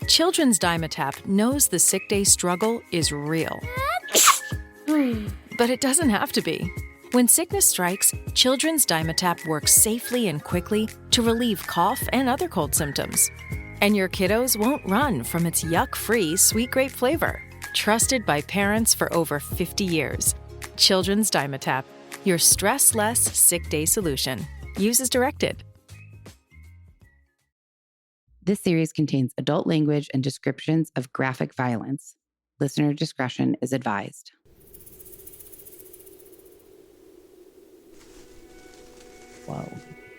Children's Dimetapp knows the sick day struggle is real. But it doesn't have to be. When sickness strikes, Children's Dimetapp works safely and quickly to relieve cough and other cold symptoms. And your kiddos won't run from its yuck-free sweet grape flavor. Trusted by parents for over 50 years. Children's Dimetapp, your stress-less sick day solution. Use as directed. This series contains adult language and descriptions of graphic violence. Listener discretion is advised. Whoa.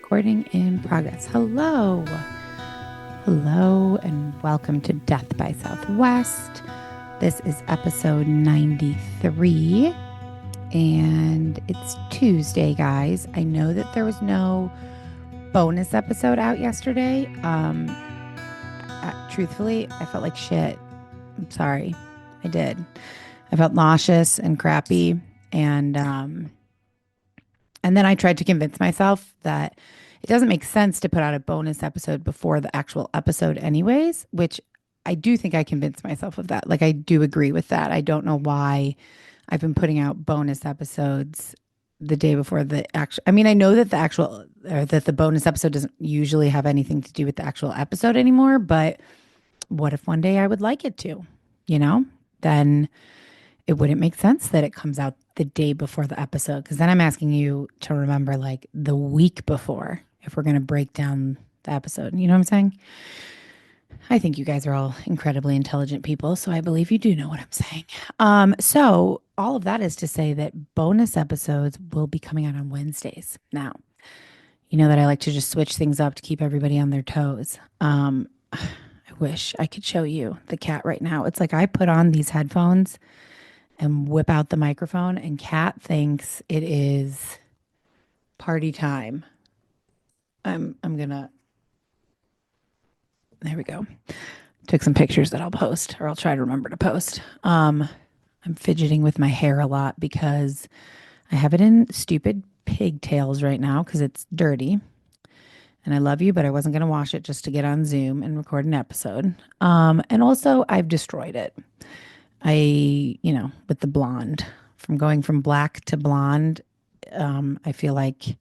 Recording in progress. Hello, and welcome to Death by Southwest. This is episode 93, and it's Tuesday, guys. I know that there was no bonus episode out yesterday. Truthfully, I felt like shit. I'm sorry. I did. I felt nauseous and crappy, and then I tried to convince myself that it doesn't make sense to put out a bonus episode before the actual episode anyways, which I do think I convinced myself of that. Like, I do agree with that. I don't know why I've been putting out bonus episodes the day before the actual. I mean, I know that the bonus episode doesn't usually have anything to do with the actual episode anymore, but what if one day I would like it to, then it wouldn't make sense that it comes out the day before the episode, because then I'm asking you to remember like the week before if we're going to break down the episode. You know what I'm saying? I think you guys are all incredibly intelligent people, so I believe you do know what I'm saying. So all of that is to say that bonus episodes will be coming out on Wednesdays. Now, you know that I like to just switch things up to keep everybody on their toes. I wish I could show you the cat right now. It's like I put on these headphones and whip out the microphone, and Cat thinks it is party time. I'm gonna. There we go. Took some pictures that I'll post, or I'll try to remember to post. I'm fidgeting with my hair a lot because I have it in stupid pigtails right now because it's dirty. And I love you, but I wasn't going to wash it just to get on Zoom and record an episode. And also, I've destroyed it. With the blonde, from going from black to blonde, I feel like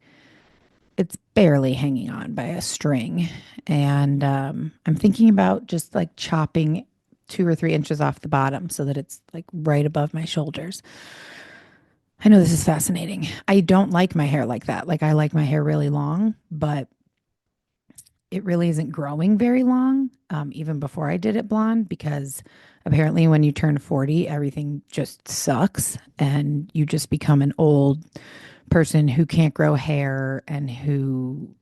it's barely hanging on by a string. And I'm thinking about just like chopping 2 or 3 inches off the bottom so that it's like right above my shoulders. I know this is fascinating. I don't like my hair like that. Like, I like my hair really long, but it really isn't growing very long, even before I did it blonde, because apparently when you turn 40, everything just sucks and you just become an old person who can't grow hair and who,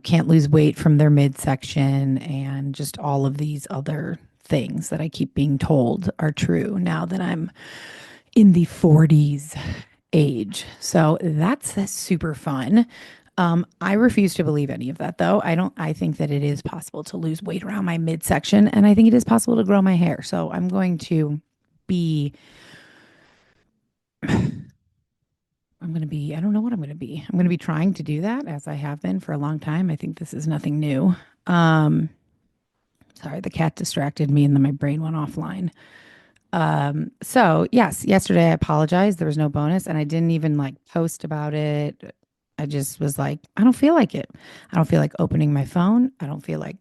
can't lose weight from their midsection and just all of these other things that I keep being told are true now that I'm in the 40s age. So that's super fun. I refuse to believe any of that, though. I think that it is possible to lose weight around my midsection, and I think it is possible to grow my hair. So I'm going to be, I don't know what I'm going to be. I'm going to be trying to do that, as I have been for a long time. I think this is nothing new. Sorry, the cat distracted me and then my brain went offline. So yes, yesterday I apologized. There was no bonus, and I didn't even like post about it. I just was like, I don't feel like it. I don't feel like opening my phone. I don't feel like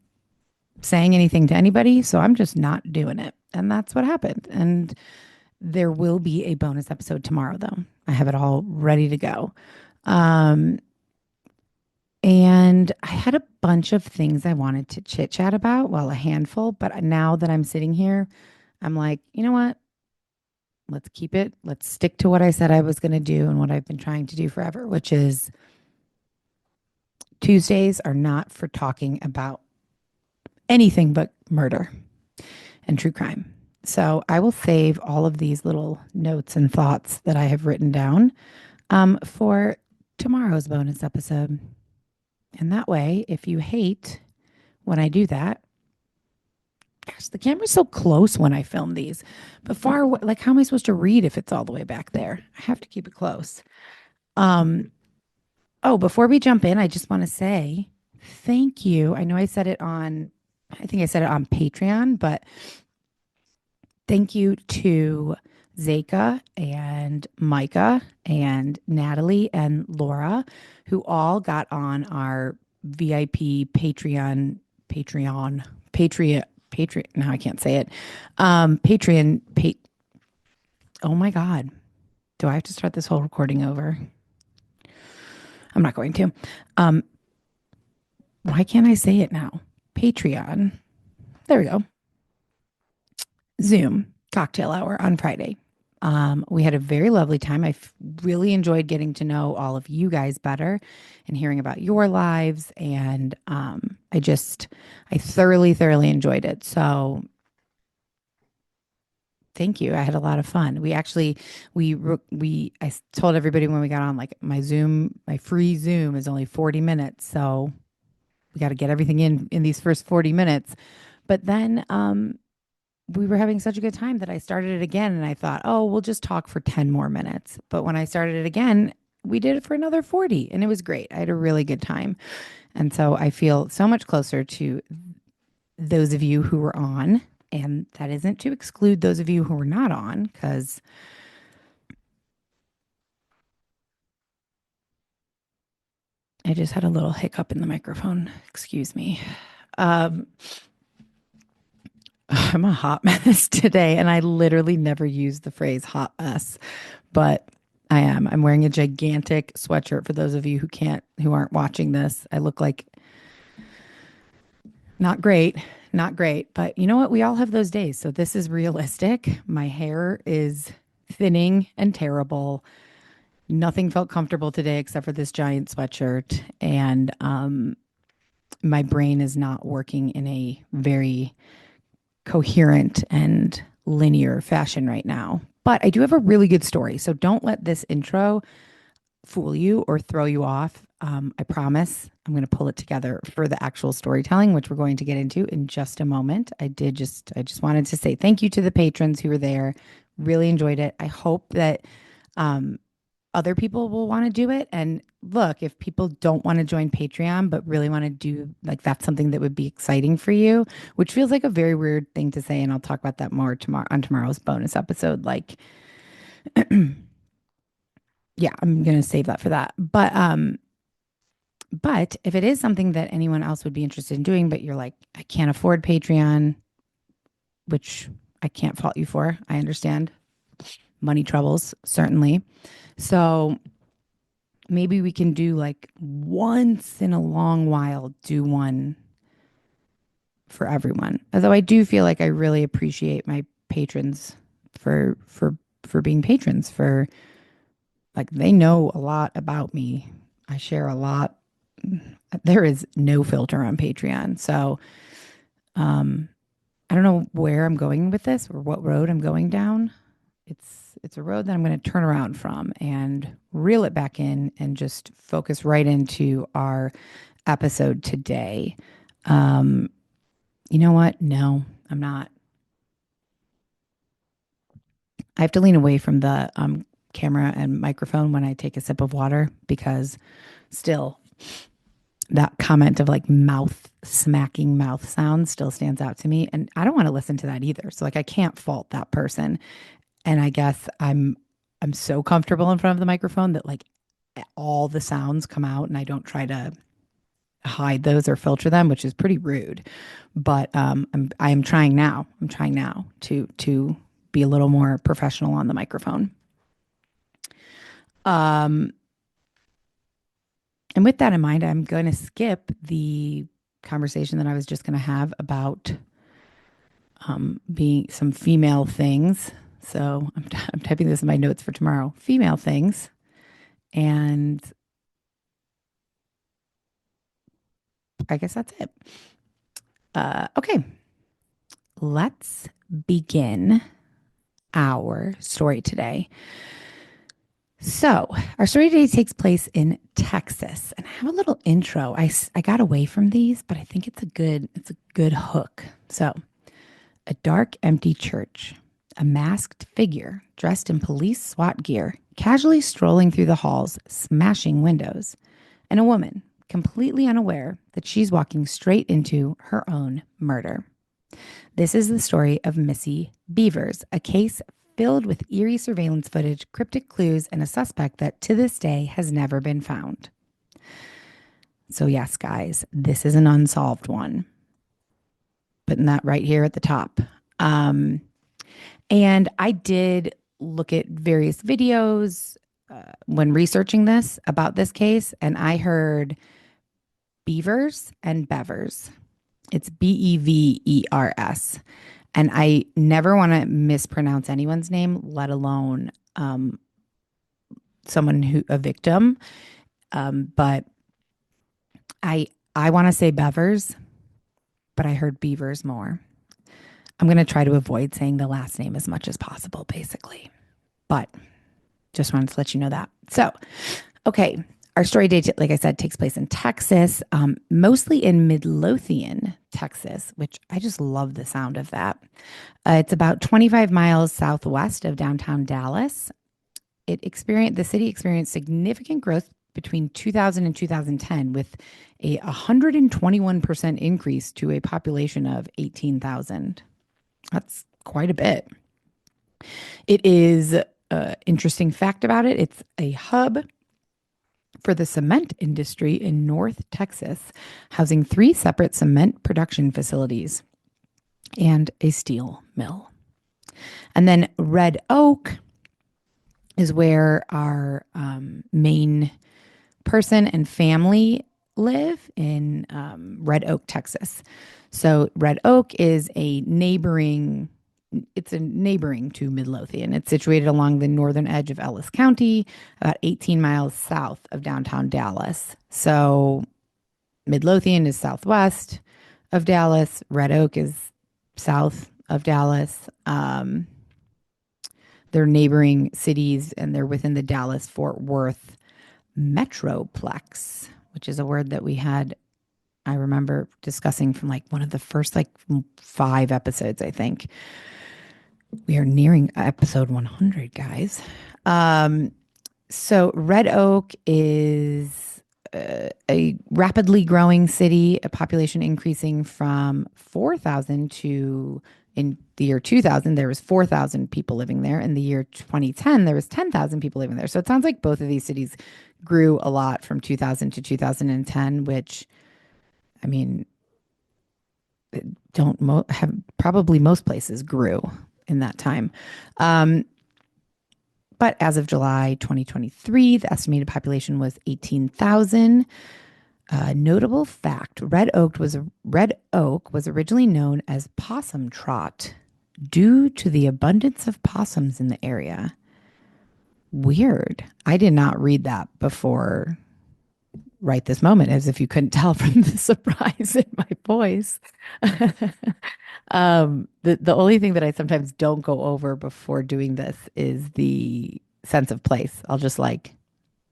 saying anything to anybody. So I'm just not doing it. And that's what happened. And there will be a bonus episode tomorrow, though. I have it all ready to go. And I had a bunch of things I wanted to chit chat about. Well, a handful. But now that I'm sitting here, I'm like, you know what? Let's keep it. Let's stick to what I said I was going to do and what I've been trying to do forever, which is Tuesdays are not for talking about anything but murder and true crime. So I will save all of these little notes and thoughts that I have written down for tomorrow's bonus episode. And that way, if you hate when I do that, gosh, the camera's so close when I film these. But far away, like, how am I supposed to read if it's all the way back there? I have to keep it close. Oh, before we jump in, I just want to say thank you. I know I said it on I think I said it on Patreon, but thank you to Zeka and Micah and Natalie and Laura, who all got on our VIP Patreon. Now I can't say it. Patreon. Oh my God. Do I have to start this whole recording over? I'm not going to. Um, why can't I say it now? Patreon. There we go. Zoom cocktail hour on Friday. We had a very lovely time. Really enjoyed getting to know all of you guys better and hearing about your lives. And I thoroughly, thoroughly enjoyed it. So thank you. I had a lot of fun. I told everybody when we got on, like my free Zoom is only 40 minutes. So we got to get everything in these first 40 minutes. But then, we were having such a good time that I started it again and I thought, oh, we'll just talk for 10 more minutes. But when I started it again, we did it for another 40 and it was great. I had a really good time. And so I feel so much closer to those of you who were on. And that isn't to exclude those of you who were not on, because I just had a little hiccup in the microphone. Excuse me. Um, I'm a hot mess today, and I literally never use the phrase hot mess, but I am. I'm wearing a gigantic sweatshirt for those of you who aren't watching this. I look like not great, not great, but you know what? We all have those days. So this is realistic. My hair is thinning and terrible. Nothing felt comfortable today except for this giant sweatshirt. And my brain is not working in a very coherent and linear fashion right now. But I do have a really good story. So don't let this intro fool you or throw you off. I promise I'm going to pull it together for the actual storytelling, which we're going to get into in just a moment. I just wanted to say thank you to the patrons who were there. Really enjoyed it. I hope that other people will want to do it. And look, if people don't want to join Patreon, but really want to do, like, that's something that would be exciting for you, which feels like a very weird thing to say. And I'll talk about that more tomorrow on tomorrow's bonus episode. Like, yeah, I'm going to save that for that. But if it is something that anyone else would be interested in doing, but you're like, I can't afford Patreon, which I can't fault you for. I understand money troubles, certainly. So maybe we can do, like, once in a long while, do one for everyone. Although I do feel like I really appreciate my patrons for being patrons, for, like, they know a lot about me. I share a lot. There is no filter on Patreon. So I don't know where I'm going with this or what road I'm going down. It's a road that I'm going to turn around from and reel it back in and just focus right into our episode today. You know what? No, I'm not. I have to lean away from the camera and microphone when I take a sip of water, because still that comment of, like, mouth smacking mouth sounds still stands out to me. And I don't want to listen to that either. So, like, I can't fault that person. And I guess I'm so comfortable in front of the microphone that, like, all the sounds come out and I don't try to hide those or filter them, which is pretty rude. But I am trying now. I'm trying now to be a little more professional on the microphone. And with that in mind, I'm going to skip the conversation that I was just going to have about being some female things. So I'm typing this in my notes for tomorrow. Female things. And I guess that's it. Okay. Let's begin our story today. So our story today takes place in Texas, and I have a little intro. I got away from these, but I think it's a good hook. So, a dark, empty church, a masked figure dressed in police SWAT gear, casually strolling through the halls, smashing windows, and a woman completely unaware that she's walking straight into her own murder. This is the story of Missy Bevers, a case filled with eerie surveillance footage, cryptic clues, and a suspect that to this day has never been found. So, yes, guys, this is an unsolved one. Putting that right here at the top. And I did look at various videos when researching this about this case, and I heard Beavers and Bevers. It's Bevers. And I never want to mispronounce anyone's name, let alone a victim. But I want to say Bevers, but I heard Beavers more. I'm going to try to avoid saying the last name as much as possible, basically. But just wanted to let you know that. So, okay. Our story, like I said, takes place in Texas, mostly in Midlothian, Texas, which I just love the sound of that. It's about 25 miles southwest of downtown Dallas. The city experienced significant growth between 2000 and 2010 with a 121% increase to a population of 18,000. That's quite a bit. It is an interesting fact about it. It's a hub for the cement industry in North Texas, housing 3 separate cement production facilities and a steel mill. And then Red Oak is where our main person and family live in Red Oak, Texas. So Red Oak is neighboring to Midlothian. It's situated along the northern edge of Ellis County, about 18 miles south of downtown Dallas. So Midlothian is southwest of Dallas. Red Oak is south of Dallas. They're neighboring cities, and they're within the Dallas-Fort Worth Metroplex, which is a word that I remember discussing from like one of the first 5 episodes, I think. We are nearing episode 100, guys. So Red Oak is a rapidly growing city, a population increasing from 4,000 to, in the year 2000, there was 4,000 people living there. In the year 2010, there was 10,000 people living there. So it sounds like both of these cities grew a lot from 2000 to 2010, which, I mean, probably most places grew in that time. But as of July 2023, the estimated population was 18,000. Notable fact, Red Oak was originally known as Possum Trot due to the abundance of possums in the area. Weird. I did not read that before right this moment, as if you couldn't tell from the surprise in my voice. The only thing that I sometimes don't go over before doing this is the sense of place. I'll just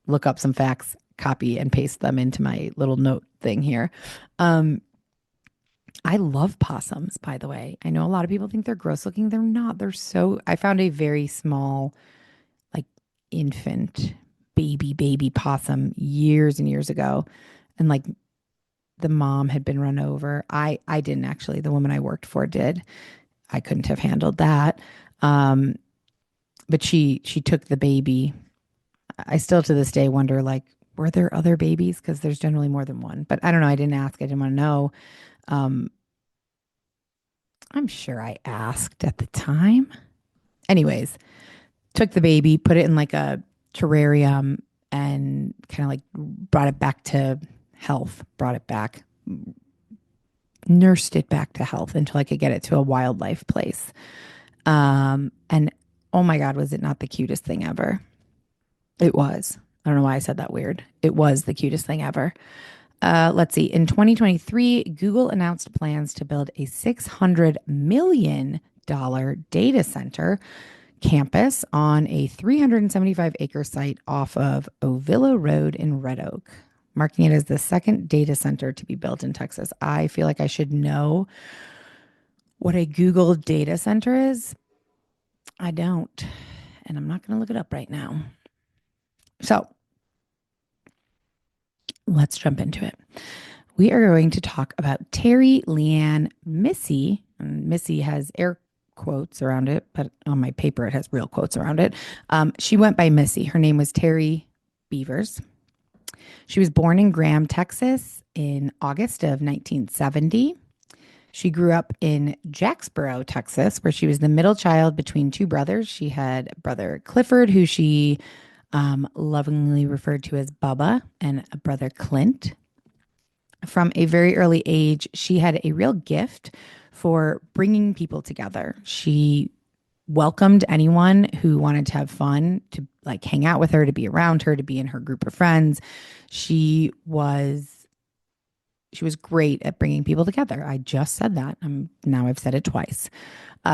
look up some facts, copy and paste them into my little note thing here. I love possums, by the way. I know a lot of people think they're gross looking. They're not. I found a very small, infant baby possum years and years ago. And the mom had been run over. I didn't actually. The woman I worked for did. I couldn't have handled that. But she took the baby. I still to this day wonder, were there other babies? Because there's generally more than one. But I don't know. I didn't ask. I didn't want to know. I'm sure I asked at the time. Anyways, took the baby, put it in a terrarium, and kind of brought it back to health. Nursed it back to health until I could get it to a wildlife place. And oh my God, was it not the cutest thing ever? It was. I don't know why I said that weird. It was the cutest thing ever. Let's see. In 2023, Google announced plans to build a $600 million data center campus on a 375-acre site off of Ovilla Road in Red Oak, marking it as the second data center to be built in Texas. I feel like I should know what a Google data center is. I don't, and I'm not going to look it up right now. So let's jump into it. We are going to talk about Terry Leanne Missy. And Missy has air quotes around it, but on my paper it has real quotes around it. She went by Missy. Her name was Terry Bevers. She was born in Graham, Texas in August of 1970. She grew up in Jacksboro, Texas, where she was the middle child between two brothers. She had brother Clifford, who she lovingly referred to as Bubba, and a brother Clint. From a very early age, she had a real gift for bringing people together. She welcomed anyone who wanted to have fun, to like hang out with her, to be around her, to be in her group of friends. She was great at bringing people together. I just said that. Now I've said it twice.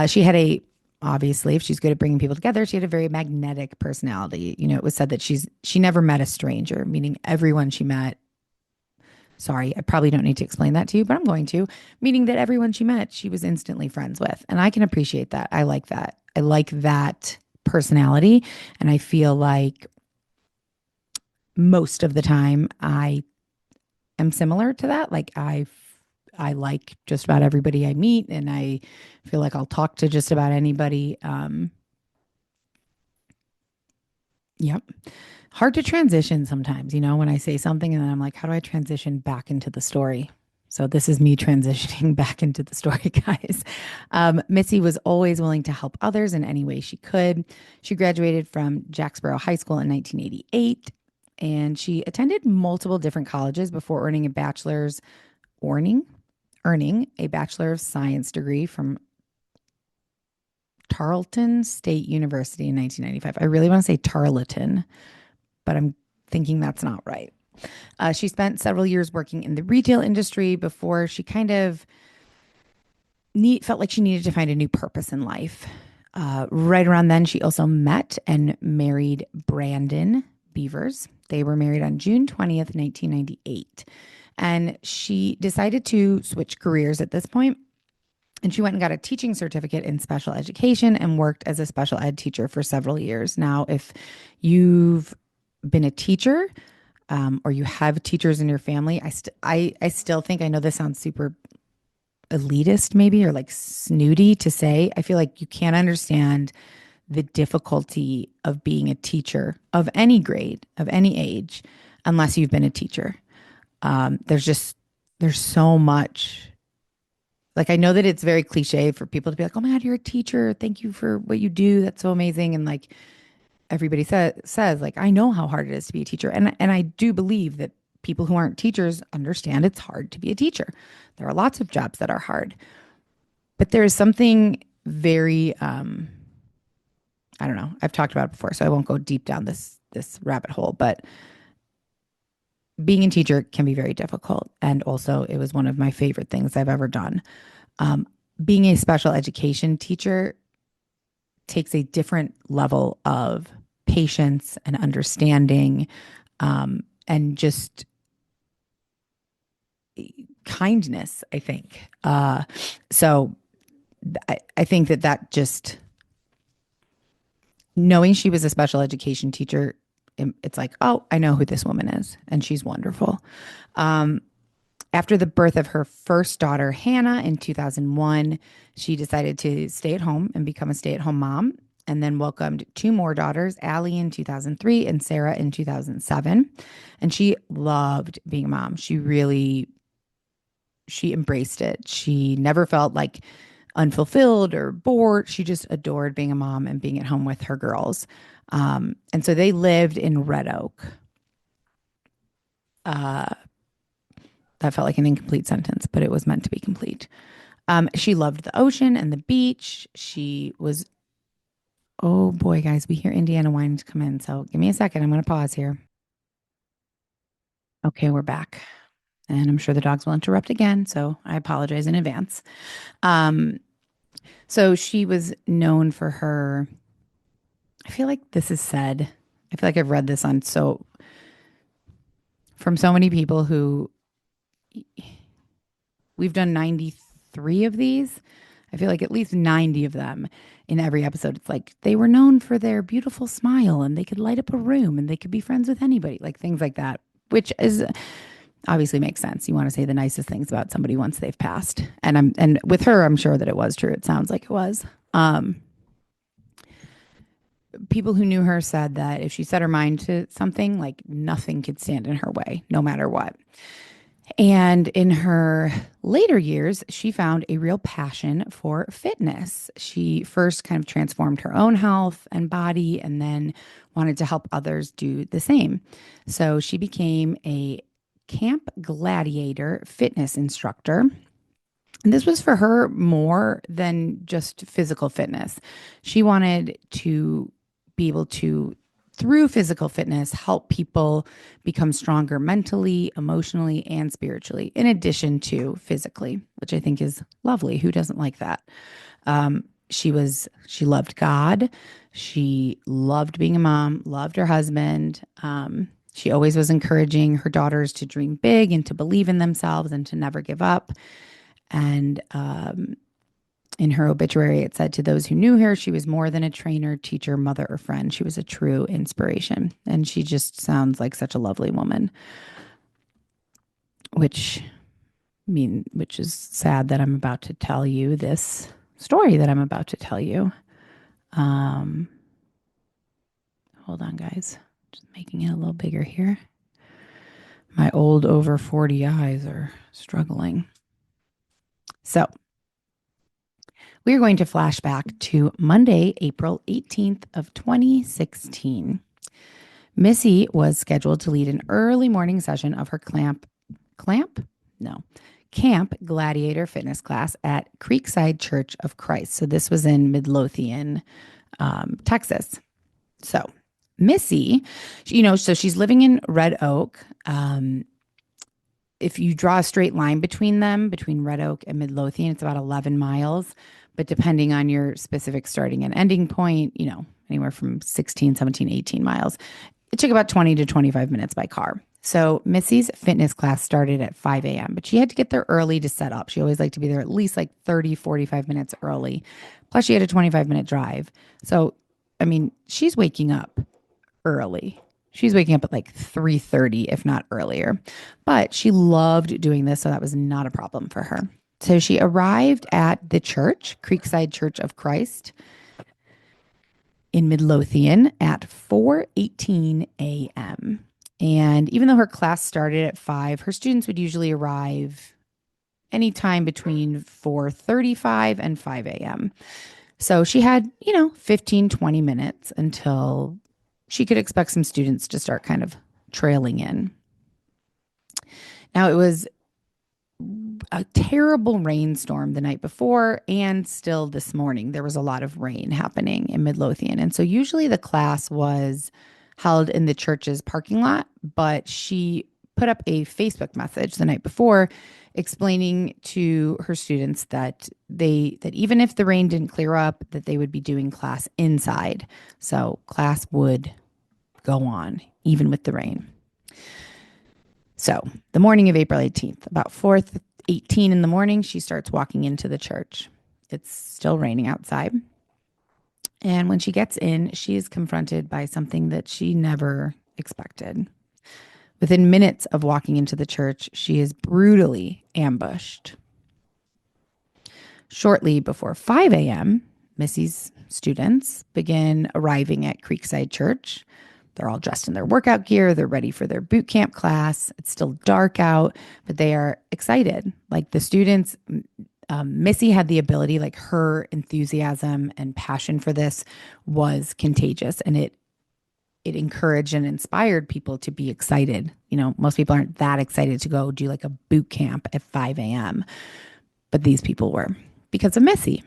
She had obviously, if she's good at bringing people together, she had a very magnetic personality. You know, it was said that she never met a stranger, meaning everyone she met. Sorry, I probably don't need to explain that to you, but I'm going to. Meaning that everyone she met, she was instantly friends with. And I can appreciate that. I like that. I like that personality. And I feel like most of the time I am similar to that. Like I like just about everybody I meet, and I feel like I'll talk to just about anybody. Yep. Hard to transition sometimes, when I say something and then I'm like, how do I transition back into the story? So this is me transitioning back into the story, guys. Missy was always willing to help others in any way she could. She graduated from Jacksboro High School in 1988, and she attended multiple different colleges before earning a Bachelor of Science degree from Tarleton State University in 1995. I really want to say Tarleton, but I'm thinking that's not right. She spent several years working in the retail industry before she kind of felt like she needed to find a new purpose in life. Right around then, she also met and married Brandon Bevers. They were married on June 20th, 1998. And she decided to switch careers at this point. And she went and got a teaching certificate in special education and worked as a special ed teacher for several years. Now, if you've been a teacher, or you have teachers in your family, I still think, I know this sounds super elitist maybe, or like snooty to say, I feel like you can't understand the difficulty of being a teacher of any grade, of any age, unless you've been a teacher. There's so much. Like, I know that it's very cliche for people to be like, oh my God, you're a teacher. Thank you for what you do. That's so amazing. And like, everybody says like, I know how hard it is to be a teacher. And I do believe that people who aren't teachers understand it's hard to be a teacher. There are lots of jobs that are hard, but there is something very, I don't know. I've talked about it before, so I won't go deep down this rabbit hole, but being a teacher can be very difficult. And also, it was one of my favorite things I've ever done. Being a special education teacher takes a different level of patience and understanding, and just kindness, I think. So I think that just knowing she was a special education teacher, it's like, oh, I know who this woman is, and she's wonderful. After the birth of her first daughter, Hannah, in 2001, she decided to stay at home and become a stay-at-home mom, and then welcomed two more daughters, Allie in 2003 and Sarah in 2007. And she loved being a mom. She embraced it. She never felt like unfulfilled or bored. She just adored being a mom and being at home with her girls. And so they lived in Red Oak. That felt like an incomplete sentence, but it was meant to be complete. She loved the ocean and the beach. Oh boy, guys, we hear Indiana wine to come in. So give me a second. I'm going to pause here. Okay, we're back. And I'm sure the dogs will interrupt again. So I apologize in advance. So she was known for her, I feel like this is said, I feel like I've read this from so many people who, we've done 93 of these. I feel like at least 90 of them in every episode. It's like they were known for their beautiful smile, and they could light up a room, and they could be friends with anybody, like things like that. which is obviously makes sense. You want to say the nicest things about somebody once they've passed. And with her, I'm sure that it was true. It sounds like it was. People who knew her said that if she set her mind to something, like nothing could stand in her way, no matter what. And in her later years, she found a real passion for fitness. She first kind of transformed her own health and body and then wanted to help others do the same. So she became a Camp Gladiator fitness instructor. And this was for her more than just physical fitness. She wanted to be able to, through physical fitness, help people become stronger mentally, emotionally, and spiritually, in addition to physically, which I think is lovely. Who doesn't like that? She loved God. She loved being a mom, loved her husband. She always was encouraging her daughters to dream big and to believe in themselves and to never give up. And in her obituary, it said, to those who knew her, she was more than a trainer, teacher, mother, or friend. She was a true inspiration. And she just sounds like such a lovely woman, which is sad that I'm about to tell you this story that I'm about to tell you. Hold on, guys. Just making it a little bigger here. My old over 40 eyes are struggling. So we are going to flash back to Monday, April 18th of 2016. Missy was scheduled to lead an early morning session of her Camp Gladiator fitness class at Creekside Church of Christ. So this was in Midlothian, Texas. So Missy, so she's living in Red Oak. If you draw a straight line between Red Oak and Midlothian, it's about 11 miles. But depending on your specific starting and ending point, anywhere from 16, 17, 18 miles. It took about 20 to 25 minutes by car. So Missy's fitness class started at 5 a.m., but she had to get there early to set up. She always liked to be there at least like 30, 45 minutes early. Plus she had a 25-minute drive. So, she's waking up early. She's waking up at like 3:30, if not earlier. But she loved doing this, so that was not a problem for her. So she arrived at the church, Creekside Church of Christ, in Midlothian at 4:18 a.m. And even though her class started at 5, her students would usually arrive anytime between 4:35 and 5 a.m. So she had, 15, 20 minutes until she could expect some students to start kind of trailing in. Now, it was a terrible rainstorm the night before, and still this morning, there was a lot of rain happening in Midlothian. And so usually the class was held in the church's parking lot, but she put up a Facebook message the night before explaining to her students that even if the rain didn't clear up, that they would be doing class inside. So class would go on even with the rain. So the morning of April 18th, about 4:18 in the morning, she starts walking into the church. It's still raining outside. And when she gets in, she is confronted by something that she never expected. Within minutes of walking into the church, she is brutally ambushed. Shortly before 5 a.m., Missy's students begin arriving at Creekside Church. They're all dressed in their workout gear. They're ready for their boot camp class. It's still dark out, but they are excited. Like the students, Missy had the ability, like her enthusiasm and passion for this was contagious, and it encouraged and inspired people to be excited. Most people aren't that excited to go do like a boot camp at 5 a.m., but these people were because of Missy.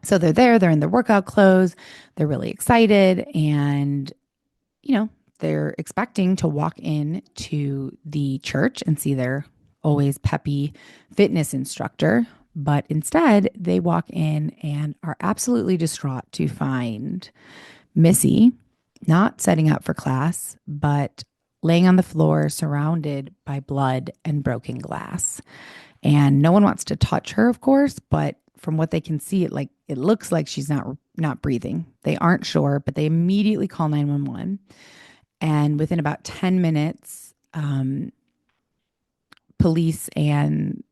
So they're in their workout clothes. They're really excited, and they're expecting to walk in to the church and see their always peppy fitness instructor. But instead, they walk in and are absolutely distraught to find Missy not setting up for class, but laying on the floor surrounded by blood and broken glass. And no one wants to touch her, of course, but from what they can see, it looks like she's not breathing. They aren't sure, but they immediately call 911. And within about 10 minutes, um, police and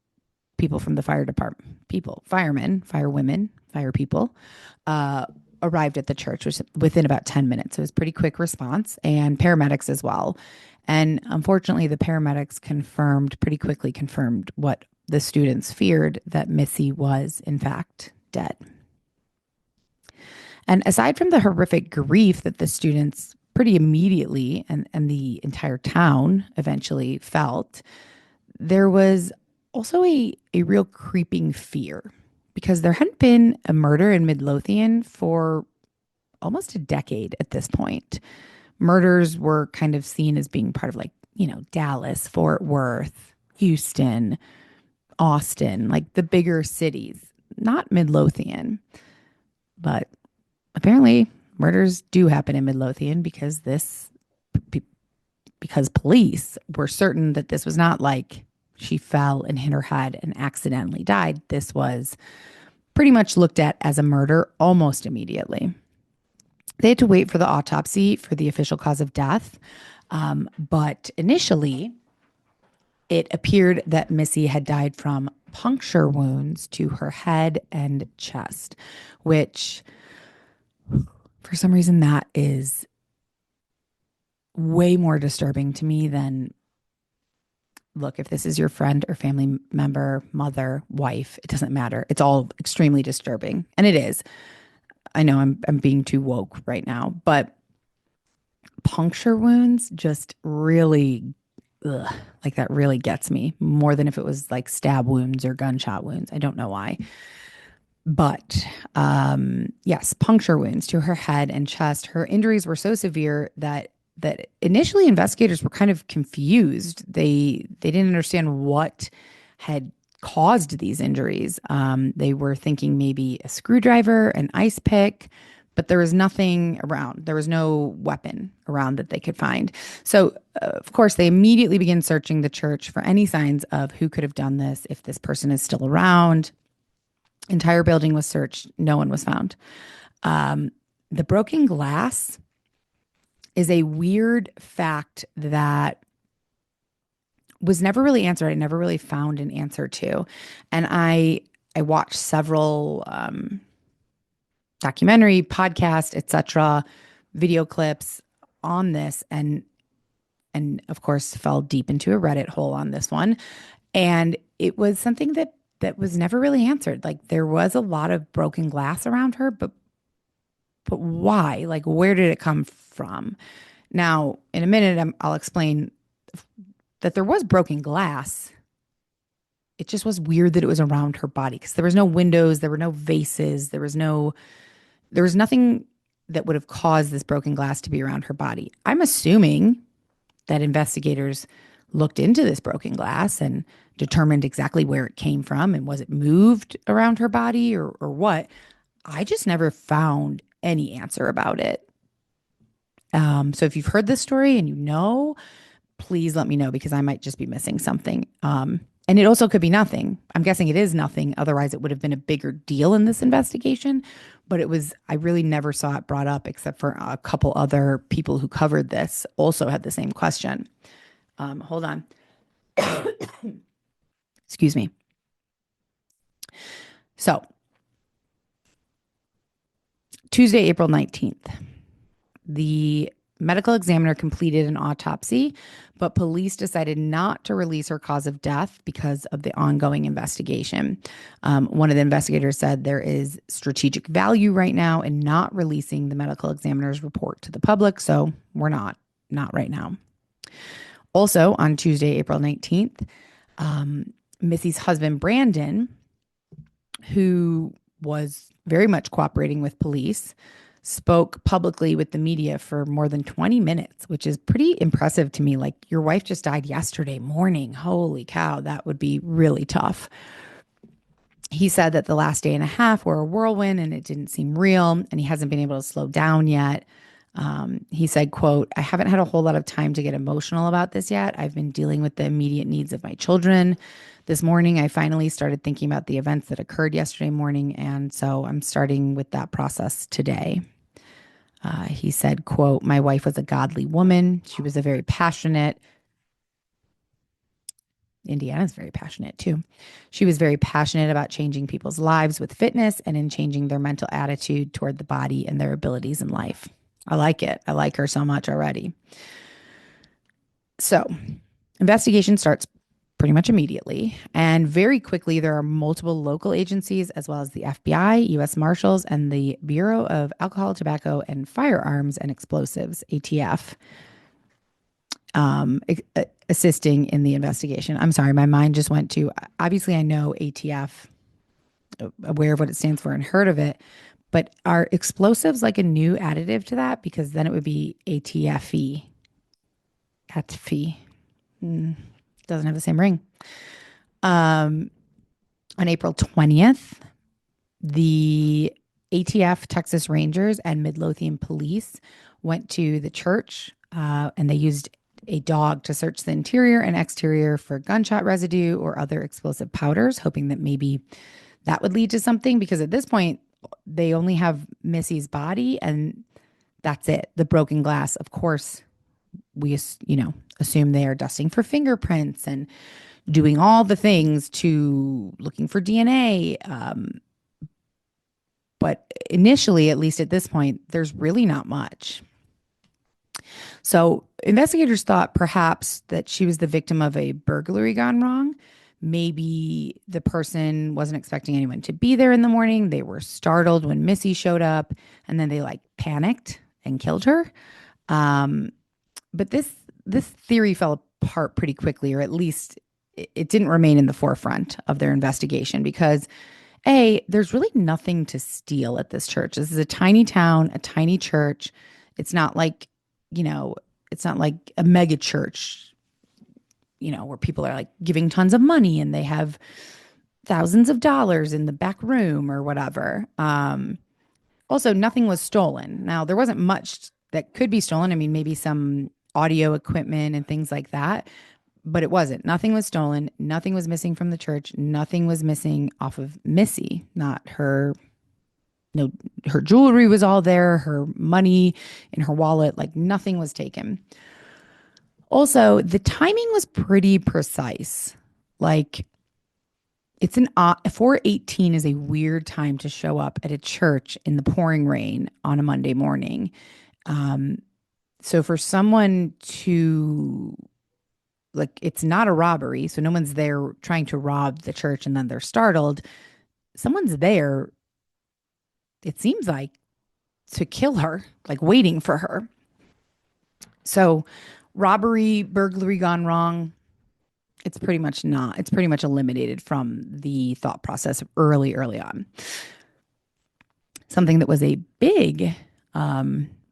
people from the fire department, firemen, firewomen, fire people, uh, arrived at the church which within about 10 minutes. So it was pretty quick response, and paramedics as well. And unfortunately, the paramedics pretty quickly confirmed what the students feared, that Missy was, in fact, dead. And aside from the horrific grief that the students pretty immediately and the entire town eventually felt, there was also a real creeping fear, because there hadn't been a murder in Midlothian for almost a decade at this point. Murders were kind of seen as being part of, like, Dallas, Fort Worth, Houston, Austin, like the bigger cities, not Midlothian. But apparently murders do happen in Midlothian, because police were certain that this was not like she fell and hit her head and accidentally died. This was pretty much looked at as a murder almost immediately. They had to wait for the autopsy for the official cause of death. But initially, it appeared that Missy had died from puncture wounds to her head and chest, which, for some reason, that is way more disturbing to me than, look, if this is your friend or family member, mother, wife, it doesn't matter. It's all extremely disturbing. And it is. I know I'm being too woke right now, but puncture wounds just really, like, that really gets me more than if it was like stab wounds or gunshot wounds. I don't know why. But yes, puncture wounds to her head and chest. Her injuries were so severe that initially investigators were kind of confused. They didn't understand what had caused these injuries. They were thinking maybe a screwdriver, an ice pick, but there was nothing around. There was no weapon around that they could find. So, of course, they immediately begin searching the church for any signs of who could have done this, if this person is still around. Entire building was searched. No one was found. The broken glass is a weird fact that was never really answered. I never really found an answer to. And I watched several documentary, podcast, etc., video clips on this, and of course fell deep into a Reddit hole on this one. And it was something that was never really answered. Like, there was a lot of broken glass around her, but why? Like, where did it come from? Now, in a minute, I'll explain that there was broken glass. It just was weird that it was around her body, because there was no windows, there were no vases, there was nothing that would have caused this broken glass to be around her body. I'm assuming that investigators looked into this broken glass and determined exactly where it came from, and was it moved around her body or what. I just never found any answer about it. So if you've heard this story and please let me know, because I might just be missing something. And it also could be nothing. I'm guessing it is nothing. Otherwise, it would have been a bigger deal in this investigation. But I really never saw it brought up, except for a couple other people who covered this also had the same question. Hold on. Excuse me. So, Tuesday, April 19th, the medical examiner completed an autopsy, but police decided not to release her cause of death because of the ongoing investigation. One of the investigators said there is strategic value right now in not releasing the medical examiner's report to the public, so we're not right now. Also, on Tuesday, April 19th, Missy's husband, Brandon, who was very much cooperating with police, spoke publicly with the media for more than 20 minutes, which is pretty impressive to me. Like, your wife just died yesterday morning. Holy cow, that would be really tough. He said that the last day and a half were a whirlwind and it didn't seem real, and he hasn't been able to slow down yet. He said, quote, "I haven't had a whole lot of time to get emotional about this yet. I've been dealing with the immediate needs of my children. This morning, I finally started thinking about the events that occurred yesterday morning, and so I'm starting with that process today." He said, quote, "My wife was a godly woman. She was a very passionate, Indiana's very passionate too. She was very passionate about changing people's lives with fitness and in changing their mental attitude toward the body and their abilities in life. I like it. I like her so much already. So, investigation starts pretty much immediately. And very quickly, there are multiple local agencies, as well as the FBI, U.S. Marshals, and the Bureau of Alcohol, Tobacco, and Firearms and Explosives, ATF, assisting in the investigation. I'm sorry, my mind just went to, obviously, I know ATF, aware of what it stands for and heard of it, but are explosives like a new additive to that? Because then it would be ATFE. ATFE. Doesn't have the same ring. On April 20th, the ATF, Texas Rangers, and Midlothian police went to the church and they used a dog to search the interior and exterior for gunshot residue or other explosive powders, hoping that maybe that would lead to something. Because at this point, they only have Missy's body and that's it. The broken glass, of course, we assume they are dusting for fingerprints and doing all the things to looking for DNA. But initially, at least at this point, there's really not much. So investigators thought perhaps that she was the victim of a burglary gone wrong. Maybe the person wasn't expecting anyone to be there in the morning. They were startled when Missy showed up and then they panicked and killed her. But this theory fell apart pretty quickly, or at least it didn't remain in the forefront of their investigation because there's really nothing to steal at this church. This is a tiny town, a tiny church. It's not like, it's not like a mega church, where people are giving tons of money and they have thousands of dollars in the back room or whatever. Also, nothing was stolen. Now, there wasn't much that could be stolen. I mean, maybe some audio equipment and things like that, but it wasn't. Nothing was stolen. Nothing was missing from the church. Nothing was missing off of Missy, not her. No, her jewelry was all there, her money in her wallet, nothing was taken. Also, the timing was pretty precise. It's 4:18 is a weird time to show up at a church in the pouring rain on a Monday morning. So for someone to it's not a robbery, so no one's there trying to rob the church and then they're startled. Someone's there, it seems to kill her, waiting for her. So robbery, burglary gone wrong, it's pretty much not. It's pretty much eliminated from the thought process early on. Something that was a big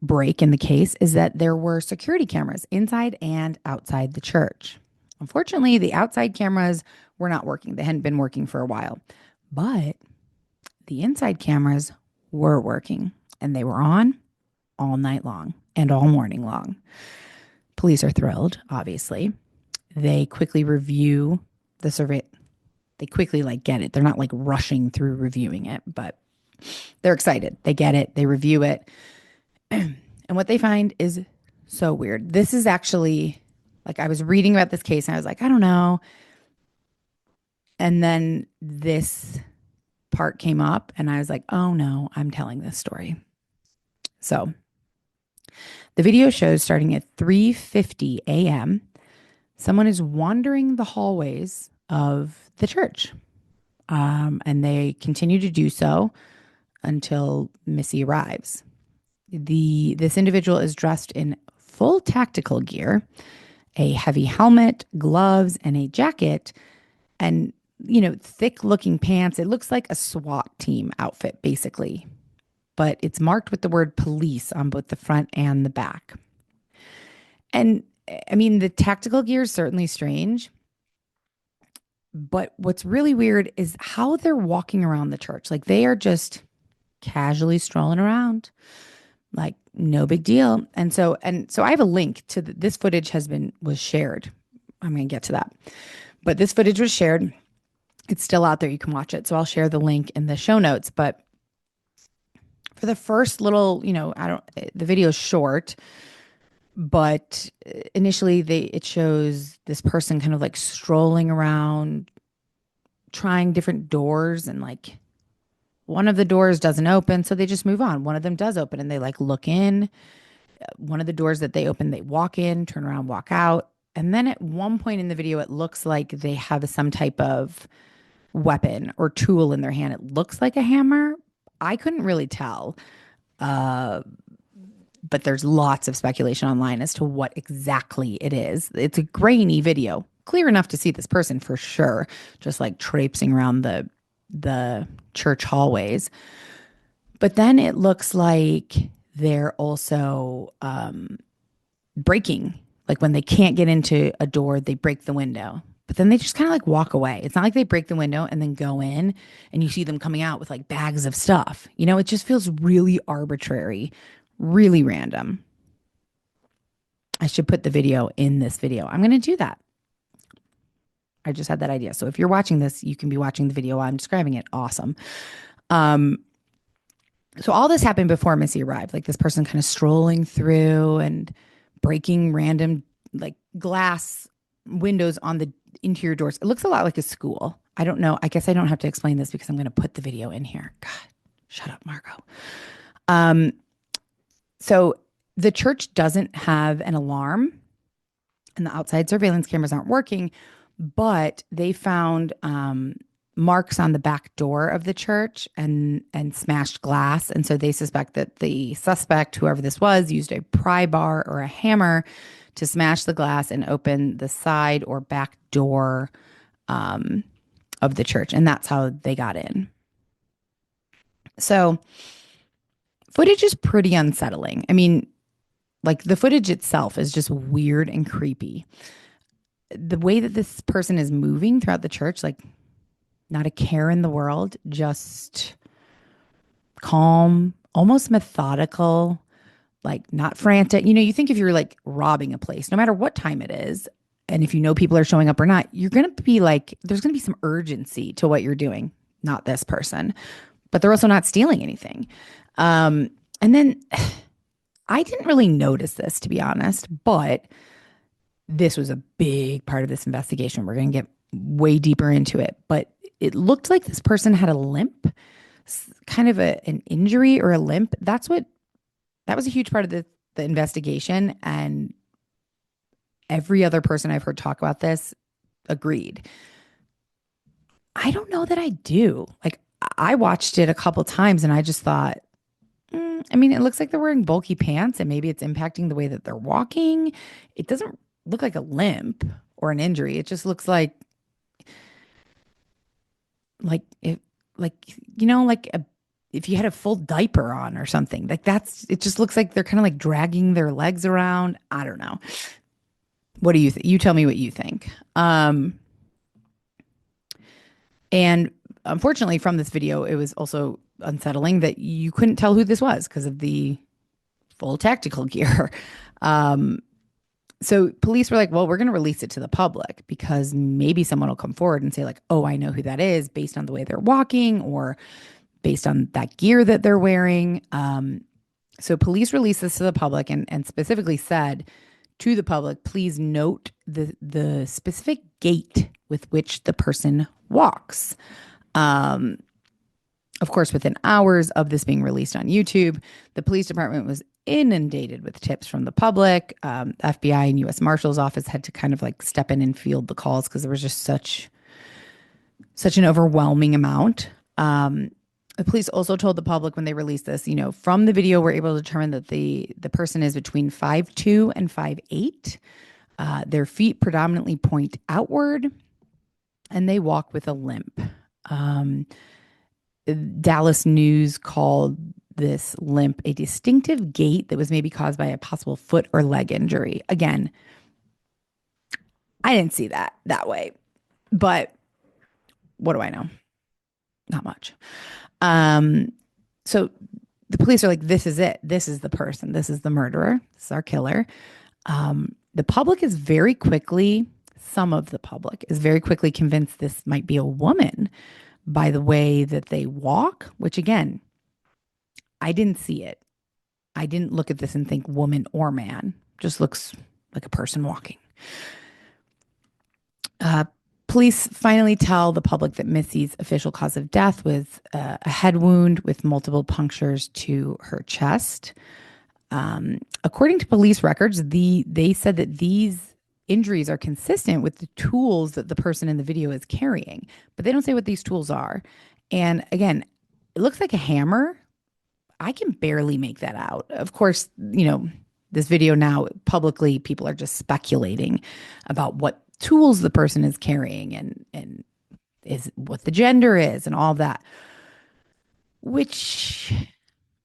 break in the case is that there were security cameras inside and outside the church. Unfortunately, the outside cameras were not working. They hadn't been working for a while, but the inside cameras were working and they were on all night long and all morning long. Police are thrilled, obviously. They quickly review the survey. They quickly get it. They're not rushing through reviewing it, but they're excited. They get it. They review it. And what they find is so weird. This is actually, I was reading about this case and I was I don't know. And then this part came up and I was oh no, I'm telling this story. So the video shows starting at 3:50 a.m., someone is wandering the hallways of the church. And they continue to do so until Missy arrives. This individual is dressed in full tactical gear, a heavy helmet, gloves, and a jacket, and thick looking pants. It looks like a SWAT team outfit, basically, but it's marked with the word police on both the front and the back. And I mean, the tactical gear is certainly strange, but what's really weird is how they're walking around the church. They are just casually strolling around, no big deal. And so I have a link to this footage was shared. I'm going to get to that, but this footage was shared. It's still out there. You can watch it. So I'll share the link in the show notes. But for the first little, the video is short. But initially it shows this person kind of like strolling around, trying different doors, and like one of the doors doesn't open, so they just move on. One of them does open and they like look in. One of the doors that they open, they walk in, turn around, walk out. And then at one point in the video, it looks like they have some type of weapon or tool in their hand. It looks like a hammer. I couldn't really tell. Uh, but there's lots of speculation online as to what exactly it is. It's a grainy video, clear enough to see this person for sure, just like traipsing around the church hallways. But then it looks like they're also breaking. Like when they can't get into a door, they break the window. But then they just kind of like walk away. It's not like they break the window and then go in and you see them coming out with like bags of stuff. You know, it just feels really arbitrary, really random. I should put the video in this video. I'm going to do that. I just had that idea. So if you're watching this, you can be watching the video while I'm describing it. Awesome. So all this happened before Missy arrived. Like this person kind of strolling through and breaking random like glass windows on the interior doors. It looks a lot like a school. I don't know. I guess I don't have to explain this because I'm going to put the video in here. God, shut up, Margot. So the church doesn't have an alarm and the outside surveillance cameras aren't working, but they found marks on the back door of the church and smashed glass. And so they suspect that the suspect, whoever this was, used a pry bar or a hammer to smash the glass and open the side or back door of the church. And that's how they got in. So footage is pretty unsettling. I mean, like the footage itself is just weird and creepy. The way that this person is moving throughout the church, like not a care in the world, just calm, almost methodical, like not frantic. You know, you think if you're like robbing a place, no matter what time it is, and if you know people are showing up or not, you're going to be like, there's going to be some urgency to what you're doing. Not this person, but they're also not stealing anything. And then I didn't really notice this, to be honest, but this was a big part of this investigation. We're going to get way deeper into it, but it looked like this person had a limp, kind of an injury or a limp. That was a huge part of the investigation. And every other person I've heard talk about this agreed. I don't know that I do. Like I watched it a couple times and I just thought, I mean, it looks like they're wearing bulky pants and maybe it's impacting the way that they're walking. It doesn't look like a limp or an injury. It just looks like if if you had a full diaper on or something. Like it just looks like they're kind of like dragging their legs around. I don't know. What do you think? You tell me what you think. And unfortunately from this video, it was also unsettling that you couldn't tell who this was because of the full tactical gear. So police were like, well, we're going to release it to the public because maybe someone will come forward and say like, oh, I know who that is based on the way they're walking or based on that gear that they're wearing. So police released this to the public and specifically said to the public, please note the specific gait with which the person walks. Of course, within hours of this being released on YouTube, the police department was inundated with tips from the public. FBI and U.S. Marshal's office had to kind of like step in and field the calls because there was just such an overwhelming amount. The police also told the public when they released this, you know, from the video, we're able to determine that the person is between 5'2" and 5'8". Their feet predominantly point outward and they walk with a limp. Dallas News called this limp a distinctive gait that was maybe caused by a possible foot or leg injury. Again, I didn't see that way, but what do I know? Not much. So the police are like, this is it. This is the person. This is the murderer. This is our killer. The public is very quickly, some of the public is very quickly convinced this might be a woman by the way that they walk, which again, I didn't see it. I didn't look at this and think woman or man. Just looks like a person walking. Police finally tell the public that Missy's official cause of death was a head wound with multiple punctures to her chest. According to police records, they said that these injuries are consistent with the tools that the person in the video is carrying, but they don't say what these tools are. And again, it looks like a hammer. I can barely make that out. Of course, this video now publicly, people are just speculating about what tools the person is carrying and is what the gender is and all that, which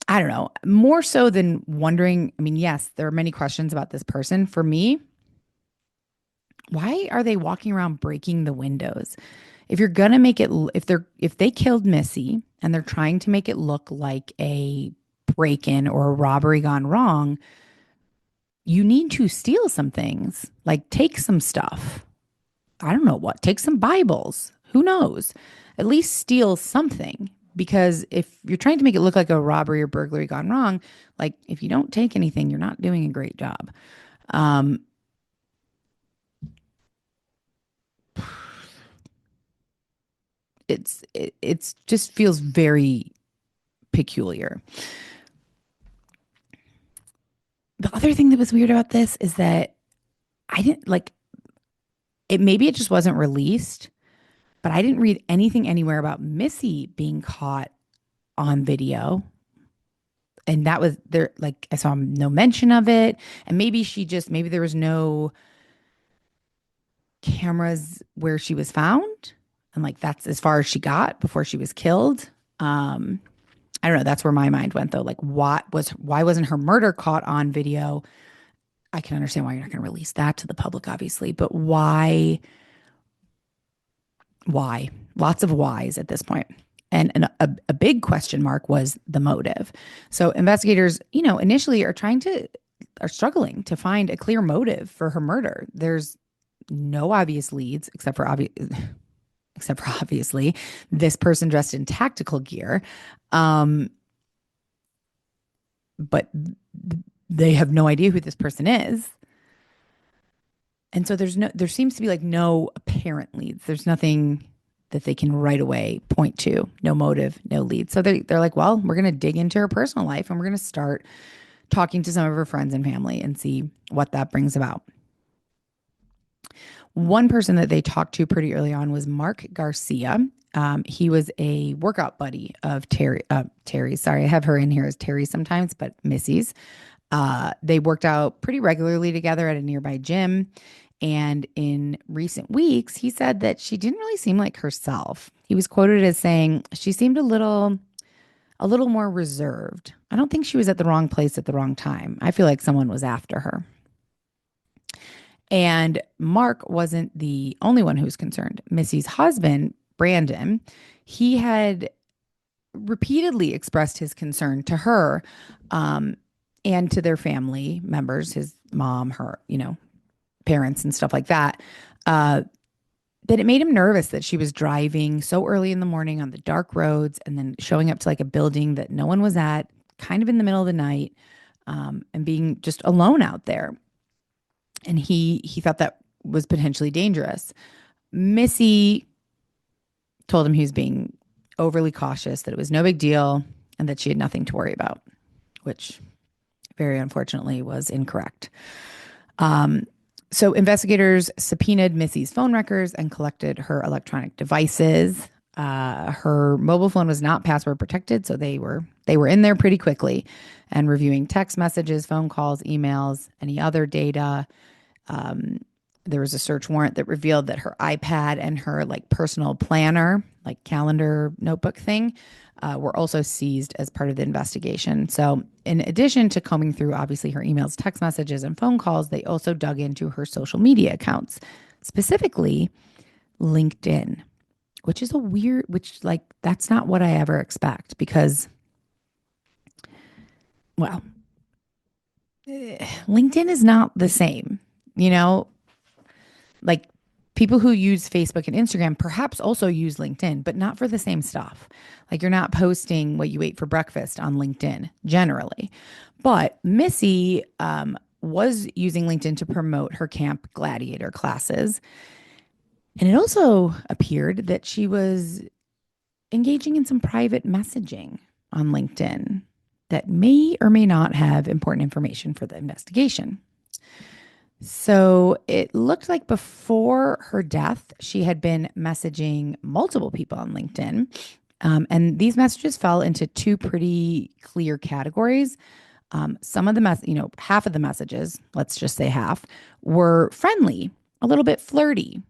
I don't know, more so than wondering. I mean, yes, there are many questions about this person. For me, why are they walking around breaking the windows? If you're going to make it, if they killed Missy and they're trying to make it look like a break-in or a robbery gone wrong, you need to steal some things, like take some stuff. I don't know what, take some Bibles. Who knows? At least steal something. Because if you're trying to make it look like a robbery or burglary gone wrong, like if you don't take anything, you're not doing a great job. It's just feels very peculiar. The other thing that was weird about this is that I didn't like it. Maybe it just wasn't released, but I didn't read anything anywhere about Missy being caught on video. And that was there, like I saw no mention of it. And maybe maybe there was no cameras where she was found. And like that's as far as she got before she was killed. I don't know. That's where my mind went though. Like why wasn't her murder caught on video? I can understand why you're not going to release that to the public, obviously, but why? Why? Lots of whys at this point. And a big question mark was the motive. So investigators, initially are struggling to find a clear motive for her murder. There's no obvious leads except for obviously this person dressed in tactical gear. But they have no idea who this person is. And so there seems to be like no apparent leads. There's nothing that they can right away point to. No motive, no lead. So they're like, well, we're going to dig into her personal life and we're going to start talking to some of her friends and family and see what that brings about. One person that they talked to pretty early on was Mark Garcia. He was a workout buddy of Terry's. Sorry, I have her in here as Terry sometimes, but Missy's. They worked out pretty regularly together at a nearby gym. And in recent weeks, he said that she didn't really seem like herself. He was quoted as saying she seemed a little more reserved. I don't think she was at the wrong place at the wrong time. I feel like someone was after her. And Mark wasn't the only one who was concerned. Missy's husband, Brandon, he had repeatedly expressed his concern to her and to their family members, his mom, her, parents and stuff like that, that it made him nervous that she was driving so early in the morning on the dark roads and then showing up to like a building that no one was at, kind of in the middle of the night, and being just alone out there. And he thought that was potentially dangerous. Missy told him he was being overly cautious, that it was no big deal, and that she had nothing to worry about, which very unfortunately was incorrect. So investigators subpoenaed Missy's phone records and collected her electronic devices. Her mobile phone was not password protected, so they were in there pretty quickly and reviewing text messages, phone calls, emails, any other data. There was a search warrant that revealed that her iPad and her like personal planner, like calendar notebook thing, were also seized as part of the investigation. So in addition to combing through, obviously, her emails, text messages, and phone calls, they also dug into her social media accounts, specifically LinkedIn, which is that's not what I ever expect because, well, LinkedIn is not the same, like people who use Facebook and Instagram perhaps also use LinkedIn, but not for the same stuff. Like you're not posting what you ate for breakfast on LinkedIn generally. But Missy was using LinkedIn to promote her Camp Gladiator classes. And it also appeared that she was engaging in some private messaging on LinkedIn that may or may not have important information for the investigation. So it looked like before her death, she had been messaging multiple people on LinkedIn. And these messages fell into two pretty clear categories. Some of the half of the messages, let's just say half, were friendly, a little bit flirty,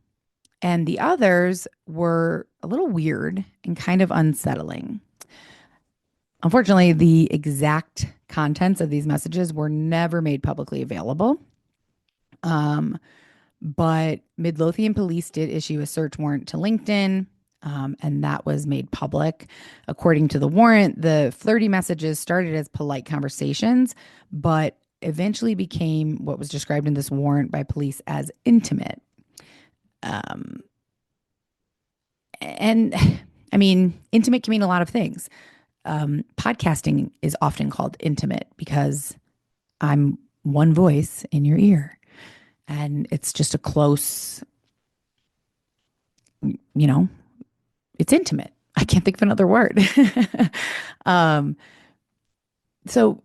and the others were a little weird and kind of unsettling. Unfortunately, the exact contents of these messages were never made publicly available. But Midlothian police did issue a search warrant to LinkedIn, and that was made public. According to the warrant, the flirty messages started as polite conversations, but eventually became what was described in this warrant by police as intimate. And I mean, intimate can mean a lot of things. Podcasting is often called intimate because I'm one voice in your ear. And it's just a close, it's intimate. I can't think of another word. So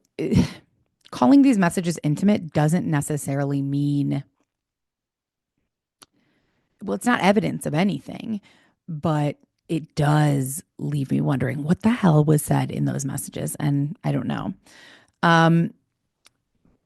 calling these messages intimate doesn't necessarily mean, well, it's not evidence of anything, but it does leave me wondering what the hell was said in those messages. And I don't know.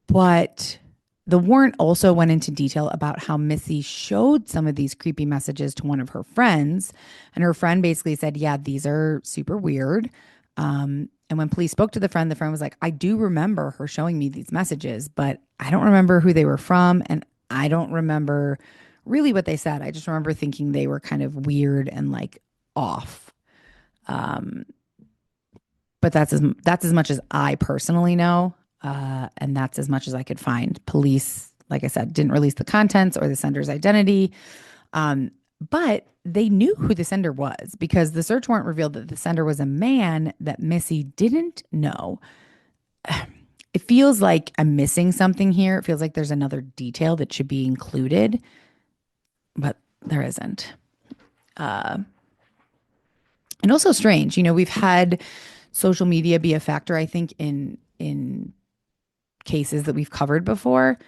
But the warrant also went into detail about how Missy showed some of these creepy messages to one of her friends. And her friend basically said, yeah, these are super weird. And when police spoke to the friend was like, I do remember her showing me these messages, but I don't remember who they were from. And I don't remember really what they said. I just remember thinking they were kind of weird and like off. But that's as much as I personally know. And that's as much as I could find. Police, like I said, didn't release the contents or the sender's identity. But they knew who the sender was because the search warrant revealed that the sender was a man that Missy didn't know. It feels like I'm missing something here. It feels like there's another detail that should be included, but there isn't. And also strange, we've had social media be a factor, I think, in cases that we've covered before.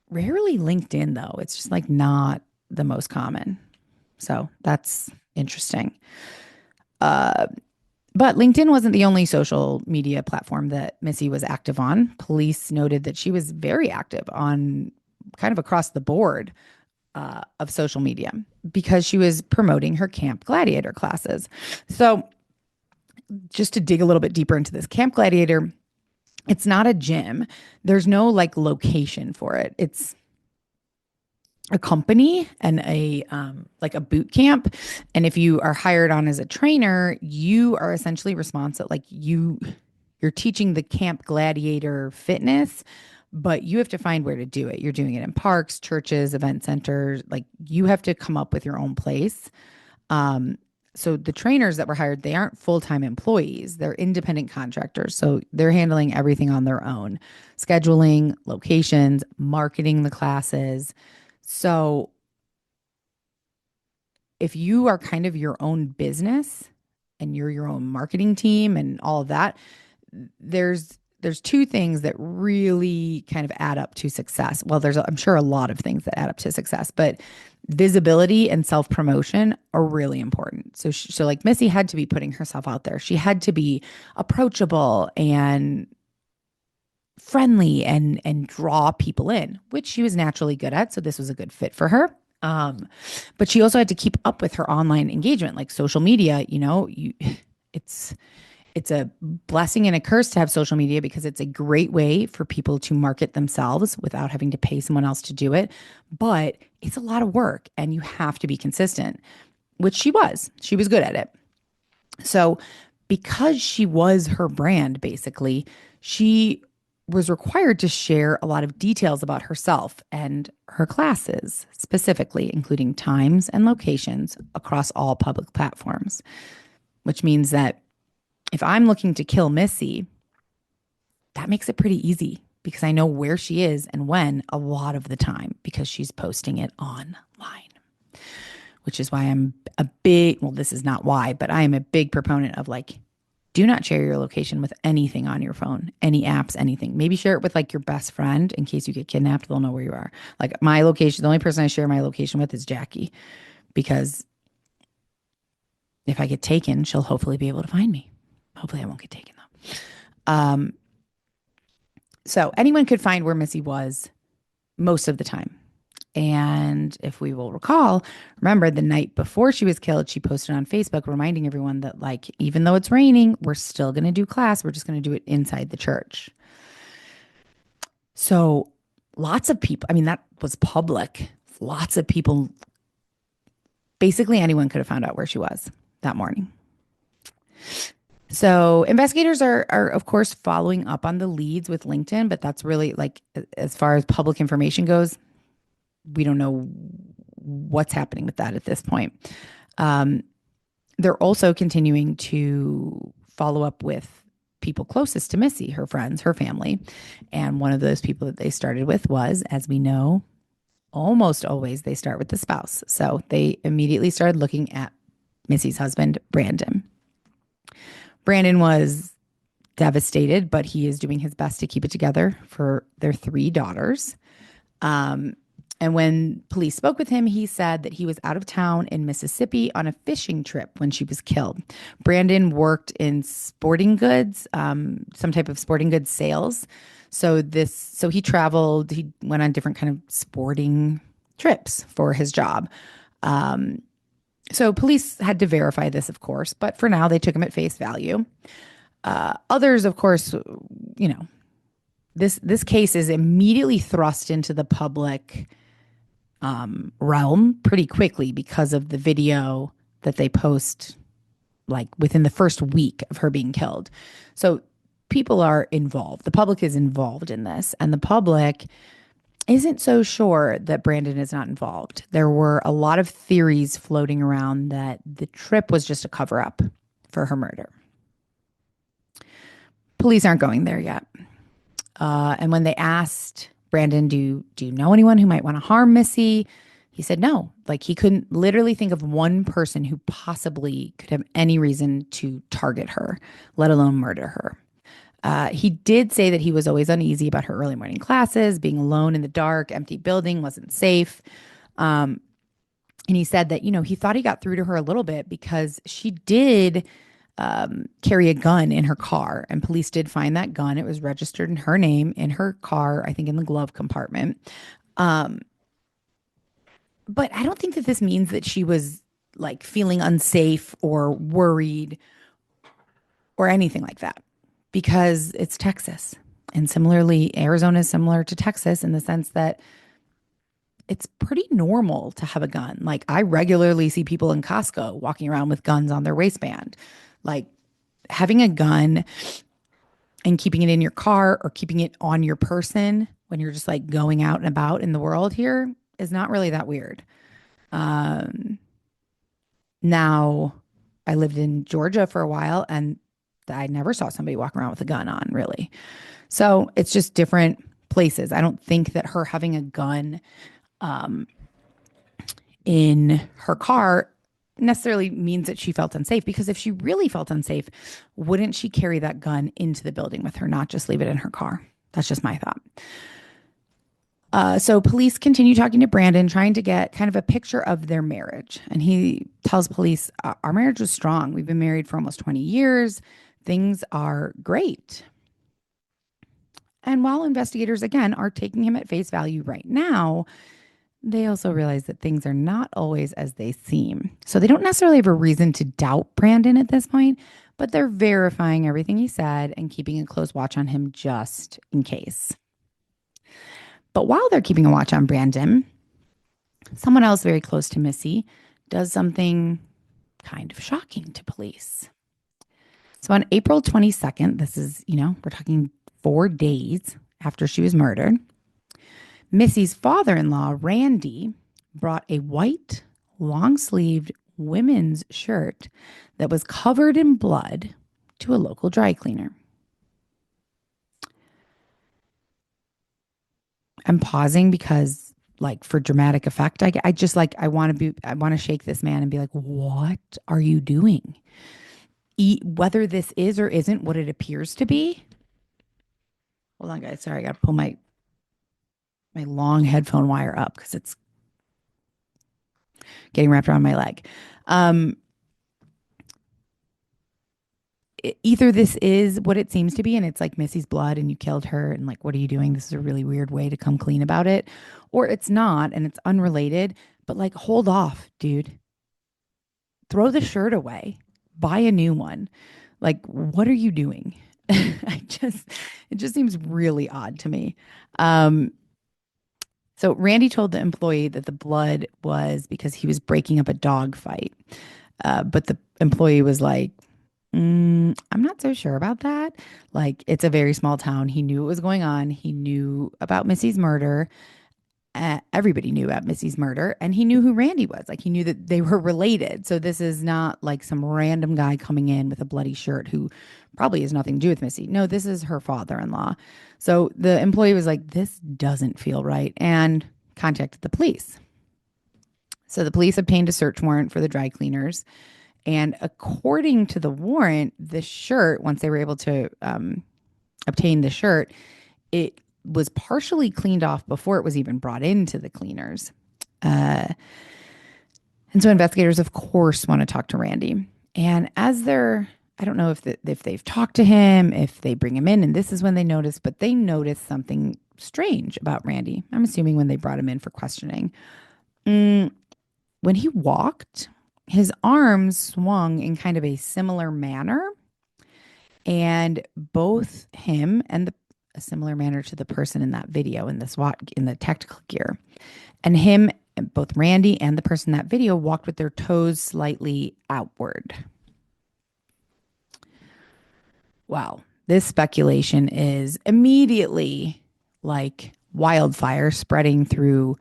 Rarely LinkedIn, though. It's just like not the most common. So that's interesting. But LinkedIn wasn't the only social media platform that Missy was active on. Police noted that she was very active on kind of across the board of social media because she was promoting her Camp Gladiator classes. So just to dig a little bit deeper into this, Camp Gladiator, it's not a gym. There's no like location for it. It's a company and a boot camp. And if you are hired on as a trainer, you are essentially responsible. Like you're teaching the Camp Gladiator fitness, but you have to find where to do it. You're doing it in parks, churches, event centers. Like you have to come up with your own place. So the trainers that were hired, they aren't full-time employees. They're independent contractors. So they're handling everything on their own, scheduling, locations, marketing the classes. So if you are kind of your own business and you're your own marketing team and all of that, there's two things that really kind of add up to success. Well, I'm sure a lot of things that add up to success, but visibility and self-promotion are really important. So like Missy had to be putting herself out there. She had to be approachable and friendly and draw people in, which she was naturally good at. So this was a good fit for her. But she also had to keep up with her online engagement, like social media. It's a blessing and a curse to have social media because it's a great way for people to market themselves without having to pay someone else to do it. But it's a lot of work and you have to be consistent, which she was. She was good at it. So because she was her brand, basically, she was required to share a lot of details about herself and her classes, specifically, including times and locations across all public platforms, which means that if I'm looking to kill Missy, that makes it pretty easy because I know where she is and when a lot of the time because she's posting it online, which is why I'm a big, well, this is not why, but I am a big proponent of like, do not share your location with anything on your phone, any apps, anything. Maybe share it with like your best friend in case you get kidnapped. They'll know where you are. Like my location, the only person I share my location with is Jackie because if I get taken, she'll hopefully be able to find me. Hopefully I won't get taken though. So anyone could find where Missy was most of the time. And if we will recall, remember the night before she was killed, she posted on Facebook reminding everyone that, like, even though it's raining, we're still going to do class. We're just going to do it inside the church. So lots of people, I mean, that was public. Lots of people, basically anyone could have found out where she was that morning. So investigators are of course following up on the leads with LinkedIn, but that's really like as far as public information goes, we don't know what's happening with that at this point. They're also continuing to follow up with people closest to Missy, her friends, her family. And one of those people that they started with was, as we know, almost always they start with the spouse. So they immediately started looking at Missy's husband, Brandon. Brandon was devastated, but he is doing his best to keep it together for their 3 daughters. And when police spoke with him, he said that he was out of town in Mississippi on a fishing trip when she was killed. Brandon worked in sporting goods, some type of sporting goods sales. So he traveled, he went on different kind of sporting trips for his job. So police had to verify this, of course, but for now they took him at face value. Others, of course, you know, this case is immediately thrust into the public realm pretty quickly because of the video that they post like within the first week of her being killed. So people are involved. The public is involved in this, and the public isn't so sure that Brandon is not involved. There were a lot of theories floating around that the trip was just a cover up for her murder. Police aren't going there yet. And when they asked Brandon, do you know anyone who might want to harm Missy? He said no. Like he couldn't literally think of one person who possibly could have any reason to target her, let alone murder her. He did say that he was always uneasy about her early morning classes, being alone in the dark, empty building, wasn't safe. And he said that, you know, he thought he got through to her a little bit because she did carry a gun in her car, and police did find that gun. It was registered in her name in her car, I think in the glove compartment. But I don't think that this means that she was like feeling unsafe or worried or anything like that, because it's Texas. And similarly, Arizona is similar to Texas in the sense that it's pretty normal to have a gun. Like I regularly see people in Costco walking around with guns on their waistband. Like having a gun and keeping it in your car or keeping it on your person when you're just like going out and about in the world here is not really that weird. Now I lived in Georgia for a while and I never saw somebody walk around with a gun on, really. So it's just different places. I don't think that her having a gun in her car necessarily means that she felt unsafe, because if she really felt unsafe, wouldn't she carry that gun into the building with her, not just leave it in her car? That's just my thought. So police continue talking to Brandon, trying to get kind of a picture of their marriage. And he tells police, our marriage was strong. We've been married for almost 20 years. Things are great. And while investigators, again, are taking him at face value right now, they also realize that things are not always as they seem. So they don't necessarily have a reason to doubt Brandon at this point, but they're verifying everything he said and keeping a close watch on him just in case. But while they're keeping a watch on Brandon, someone else very close to Missy does something kind of shocking to police. So on April 22nd, this is, we're talking 4 days after she was murdered, Missy's father-in-law, Randy, brought a white, long-sleeved women's shirt that was covered in blood to a local dry cleaner. I'm pausing because, like, for dramatic effect, I just like, I want to shake this man and be like, what are you doing? Whether this is or isn't what it appears to be. Hold on, guys. Sorry, I got to pull my long headphone wire up because it's getting wrapped around my leg. Um, Either this is what it seems to be and it's like Missy's blood and you killed her and like what are you doing, this is a really weird way to come clean about it, or it's not and it's unrelated, but like hold off, dude. Throw the shirt away, buy a new one. Like what are you doing? I just It just seems really odd to me. um so Randy told the employee that the blood was because he was breaking up a dog fight, but the employee was like, I'm not so sure about that. Like, it's a very small town. He knew what was going on. He knew about Missy's murder. Everybody knew about Missy's murder, and he knew who Randy was. Like, he knew that they were related. So this is not like some random guy coming in with a bloody shirt who probably has nothing to do with Missy. No, this is her father-in-law. So the employee was like, "This doesn't feel right," and contacted the police. So the police obtained a search warrant for the dry cleaners. And according to the warrant, the shirt, once they were able to obtain the shirt, it was partially cleaned off before it was even brought into the cleaners. Uh, and so investigators, of course, want to talk to Randy. And as they're, I don't know if they've talked to him, if they bring him in, and this is when they notice, but they notice something strange about Randy. I'm assuming when they brought him in for questioning. When he walked, his arms swung in kind of a similar manner, and both him and a similar manner to the person in that video in the SWAT in the tactical gear, and him, both Randy and the person in that video walked with their toes slightly outward. Wow, this speculation is immediately like wildfire spreading through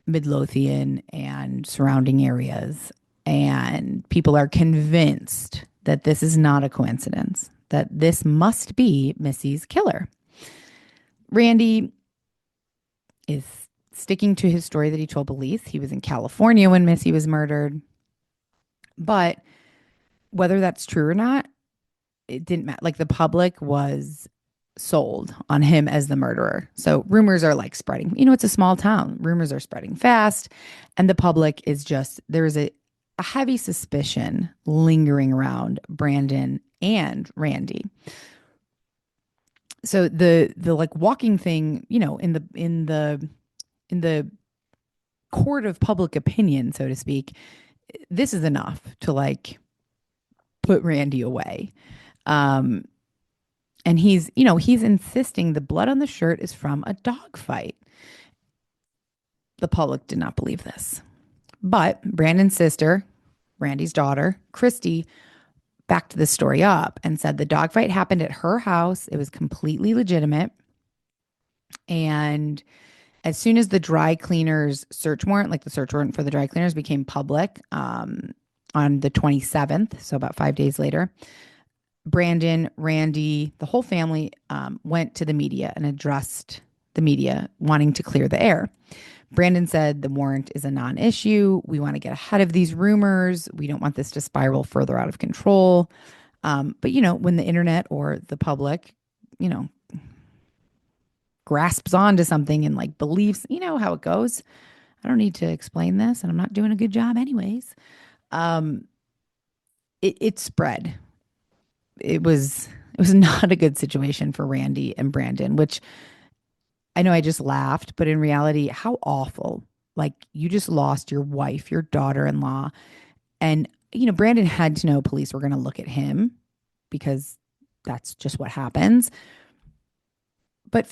Midlothian and surrounding areas. And people are convinced that this is not a coincidence, that this must be Missy's killer. Randy is sticking to his story that he told police. He was in California when Missy was murdered. But whether that's true or not, it didn't matter. Like the public was sold on him as the murderer. So rumors are like spreading. You know, it's a small town. Rumors are spreading fast. And the public is just, there is a heavy suspicion lingering around Brandon and Randy. So the like walking thing, you know, in the court of public opinion, so to speak, this is enough to like put Randy away. And he's, you know, he's insisting the blood on the shirt is from a dog fight. The public did not believe this. But Brandon's sister, Randy's daughter, Christy, backed this story up and said the dog fight happened at her house. It was completely legitimate. And as soon as the dry cleaners search warrant, like the search warrant for the dry cleaners became public on the 27th, so about 5 days later, Brandon, Randy, the whole family went to the media and addressed the media, wanting to clear the air. Brandon said the warrant is a non-issue. We want to get ahead of these rumors. We don't want this to spiral further out of control. But, you know, when the internet or the public, you know, grasps onto something and like believes, you know how it goes. I don't need to explain this, and I'm not doing a good job anyways. It spread. It was not a good situation for Randy and Brandon, which I know I just laughed, but in reality, how awful. Like you just lost your wife, your daughter-in-law. And, you know, Brandon had to know police were going to look at him because that's just what happens. But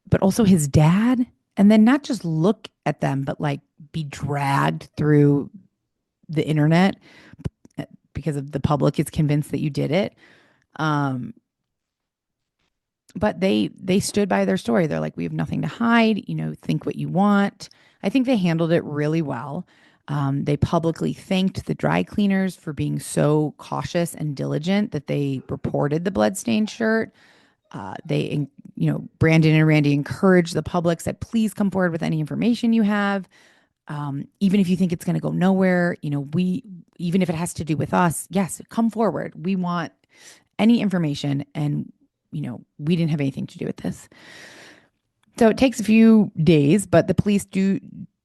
but also his dad, and then not just look at them, but like be dragged through the internet because of the public is convinced that you did it. But they stood by their story. They're like, we have nothing to hide, you know, think what you want. I think they handled it really well. They publicly thanked the dry cleaners for being so cautious and diligent that they reported the bloodstained shirt. They, Brandon and Randy encouraged the public, said, please come forward with any information you have. Even if you think it's going to go nowhere, even if it has to do with us, yes, come forward. We want any information. And, we didn't have anything to do with this. So it takes a few days, but the police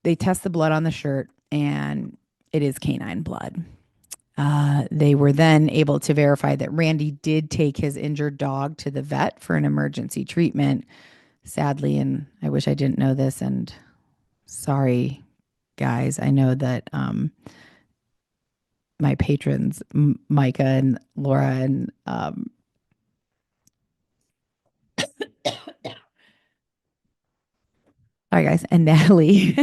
they test the blood on the shirt and it is canine blood. They were then able to verify that Randy did take his injured dog to the vet for an emergency treatment. Sadly, and I wish I didn't know this, and sorry, guys, I know that my patrons, Micah and Laura and sorry guys, and Natalie,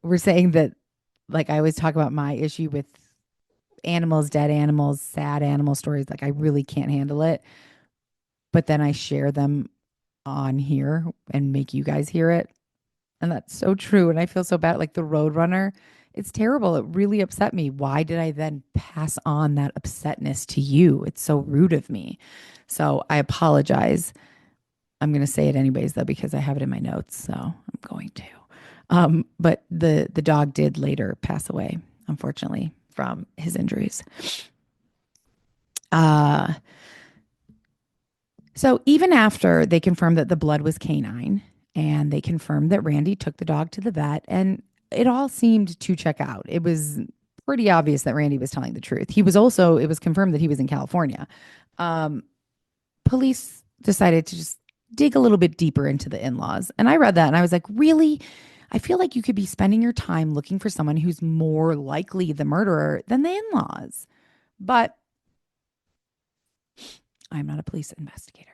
we're saying that, like, I always talk about my issue with animals, dead animals, sad animal stories. Like, I really can't handle it, but then I share them on here and make you guys hear it. And that's so true. And I feel so bad. Like the Roadrunner, it's terrible. It really upset me. Why did I then pass on that upsetness to you? It's so rude of me. So I apologize. I'm going to say it anyways, though, because I have it in my notes. So I'm going to. But the dog did later pass away, unfortunately, from his injuries. So even after they confirmed that the blood was canine, and they confirmed that Randy took the dog to the vet, and it all seemed to check out. It was pretty obvious that Randy was telling the truth. It was confirmed that he was in California. Police decided to just dig a little bit deeper into the in-laws. And I read that and I was like, really? I feel like you could be spending your time looking for someone who's more likely the murderer than the in-laws. But I'm not a police investigator.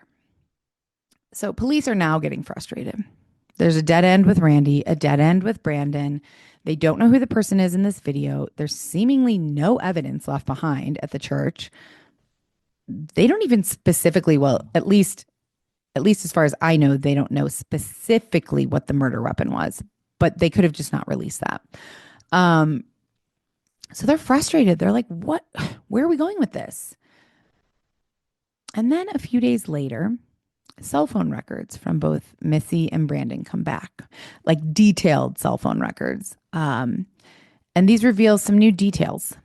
So police are now getting frustrated. There's a dead end with Randy, a dead end with Brandon. They don't know who the person is in this video. There's seemingly no evidence left behind at the church. They don't even specifically, well, at least as far as I know, they don't know specifically what the murder weapon was, but they could have just not released that. So they're frustrated. They're like, what? Where are we going with this? And then a few days later, cell phone records from both Missy and Brandon come back, like detailed cell phone records. And these reveal some new details